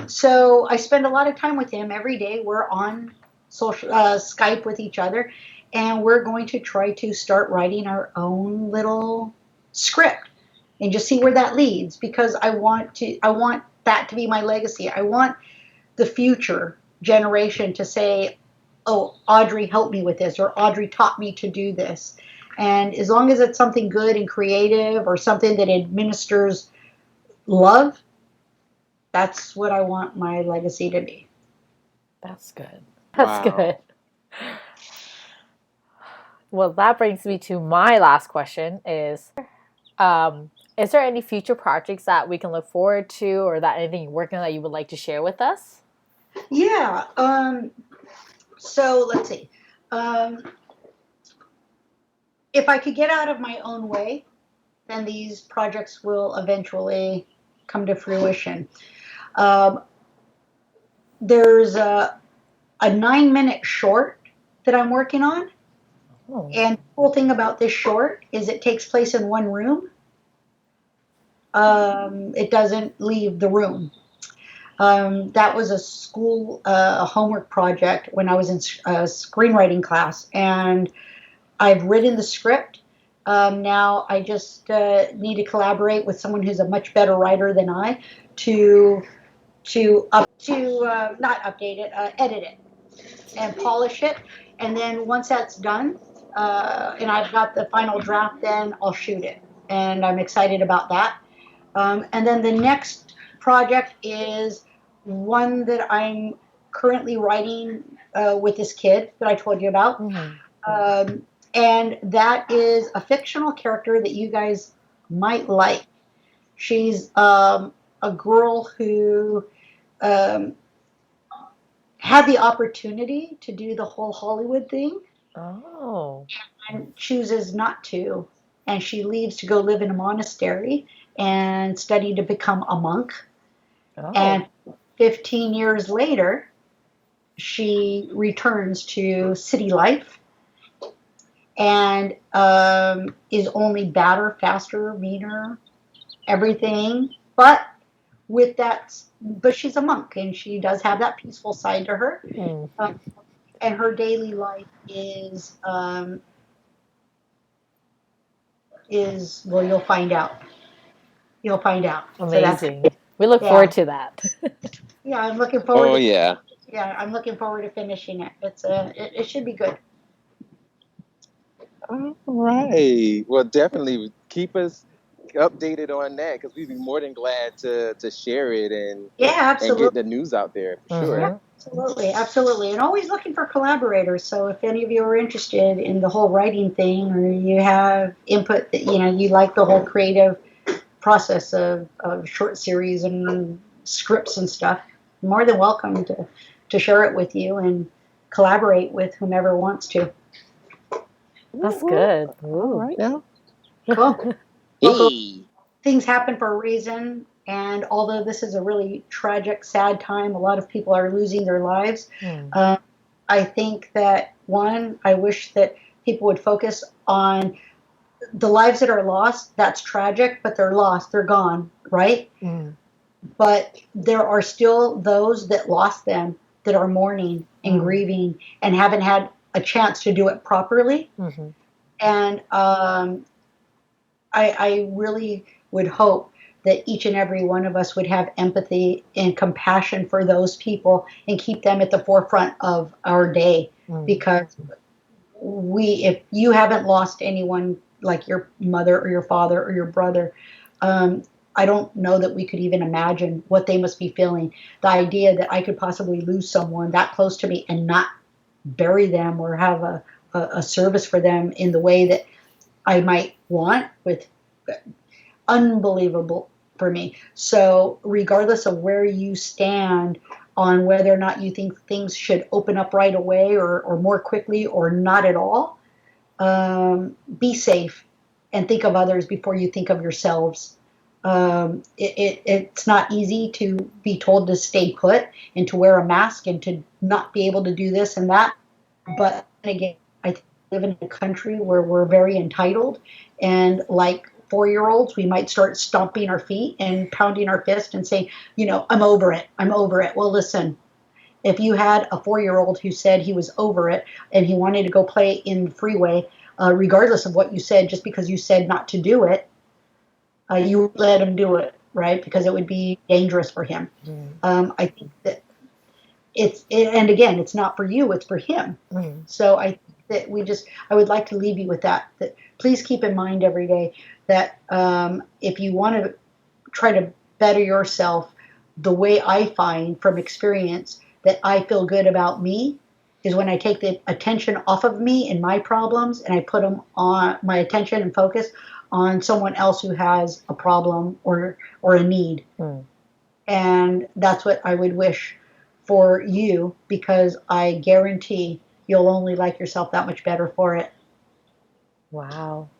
So I spend a lot of time with him every day. We're on social Skype with each other, and we're going to try to start writing our own little script and just see where that leads, because I want that to be my legacy. I want the future generation to say, oh, Audrey helped me with this, or Audrey taught me to do this. And as long as it's something good and creative, or something that administers love, that's what I want my legacy to be.
That's good. That's good. Well, that brings me to my last question is there any future projects that we can look forward to, or that anything you're working on that you would like to share with us?
Yeah. So let's see. If I could get out of my own way, then these projects will eventually come to fruition. Um, there's a 9-minute short that I'm working on.
Oh.
And the cool thing about this short is it takes place in one room. It doesn't leave the room. That was a school homework project when I was in a screenwriting class, and I've written the script. Now I just need to collaborate with someone who's a much better writer than I to not update it, edit it, and polish it. And then once that's done, and I've got the final draft, then I'll shoot it. And I'm excited about that. And then the next project is one that I'm currently writing with this kid that I told you about.
Mm-hmm.
And that is a fictional character that you guys might like. She's a girl who had the opportunity to do the whole Hollywood thing.
Oh.
And chooses not to. And she leaves to go live in a monastery and study to become a monk.
Oh.
And 15 years later, she returns to city life and is only badder, faster, meaner, everything. But she's a monk and she does have that peaceful side to her.
Mm.
And her daily life is well, you'll find out. You'll find out.
Amazing. So we look
yeah.
forward to that.
Yeah, I'm looking forward.
Oh yeah.
Yeah, I'm looking forward to finishing it. It should be good.
All right. Well, definitely keep us updated on that because we'd be more than glad to share it and get the news out there for sure.
Yeah, absolutely. And always looking for collaborators. So if any of you are interested in the whole writing thing, or you have input that you like the whole creative process of short series and scripts and stuff, more than welcome to share it with you and collaborate with whomever wants to.
That's good.
All right now.
Cool.
Hey.
Things happen for a reason, and although this is a really tragic, sad time, a lot of people are losing their lives. I think that I wish that people would focus on the lives that are lost. That's tragic, but they're lost. They're gone, right? But there are still those that lost them that are mourning and grieving and haven't had a chance to do it properly. And I really would hope that each and every one of us would have empathy and compassion for those people and keep them at the forefront of our day. Because if you haven't lost anyone like your mother or your father or your brother, I don't know that we could even imagine what they must be feeling. The idea that I could possibly lose someone that close to me and not bury them or have a service for them in the way that I might want, with unbelievable for me. So regardless of where you stand on whether or not you think things should open up right away or more quickly or not at all, be safe and think of others before you think of yourselves. It's not easy to be told to stay put and to wear a mask and to not be able to do this and that. But again, I live in a country where we're very entitled, and like 4-year-olds, we might start stomping our feet and pounding our fist and saying, I'm over it. I'm over it. Well, listen, if you had a 4-year-old who said he was over it and he wanted to go play in the freeway, regardless of what you said, just because you said not to do it, you would let him do it, right? Because it would be dangerous for him. I think that and again, it's not for you, it's for him. So I would like to leave you with that please keep in mind every day that if you want to try to better yourself, the way I find from experience that I feel good about me is when I take the attention off of me and my problems, and I put them on my attention and focus on someone else who has a problem or a need. And that's what I would wish for you, because I guarantee you'll only like yourself that much better for it.
Wow.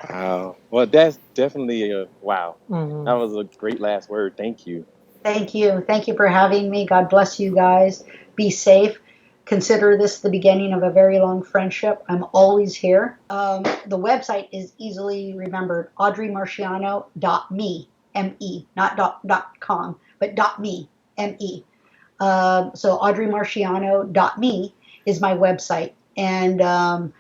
Wow. Well, that's definitely a wow.
Mm-hmm.
That was a great last word. Thank you.
Thank you. Thank you for having me. God bless you guys. Be safe. Consider this the beginning of a very long friendship. I'm always here. The website is easily remembered, audrimarchionno.me, M-E, not .com, but .me, M-E. So audrimarchionno.me is my website. And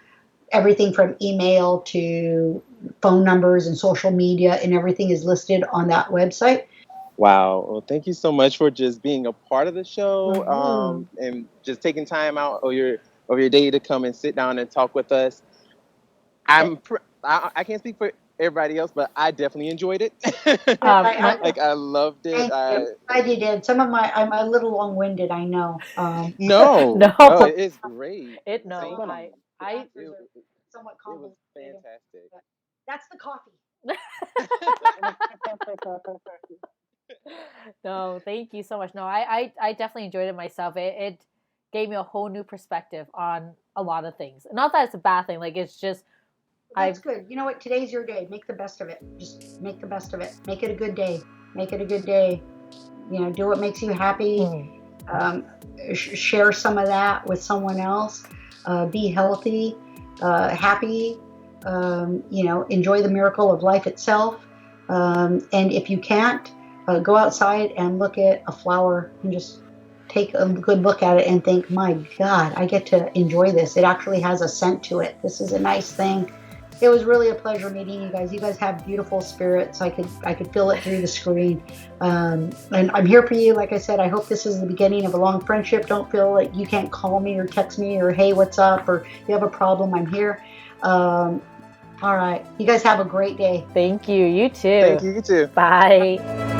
everything from email to phone numbers and social media and everything is listed on that website.
Wow. Well, thank you so much for just being a part of the show, and just taking time out of your day to come and sit down and talk with us. I can't speak for everybody else, but I definitely enjoyed it. I loved it.
Glad you did. I'm a little long-winded, I know.
No, it's great.
It
was somewhat
It
complicated.
was fantastic.
That's the coffee.
No, thank you so much. No, I definitely enjoyed it myself. It gave me a whole new perspective on a lot of things. Not that it's a bad thing. Like, it's just
That's good. You know what? Today's your day. Make the best of it. Just make the best of it. Make it a good day. Make it a good day. You know, do what makes you happy. Share some of that with someone else. Be healthy, happy. You know, enjoy the miracle of life itself. And if you can't, go outside and look at a flower and just take a good look at it and think, my God, I get to enjoy this. It actually has a scent to it. This is a nice thing. It was really a pleasure meeting you guys. You guys have beautiful spirits. I could feel it through the screen. And I'm here for you. Like I said, I hope this is the beginning of a long friendship. Don't feel like you can't call me or text me or, hey, what's up? Or you have a problem, I'm here. All right. You guys have a great day.
Thank you. You too.
Thank you. You too.
Bye.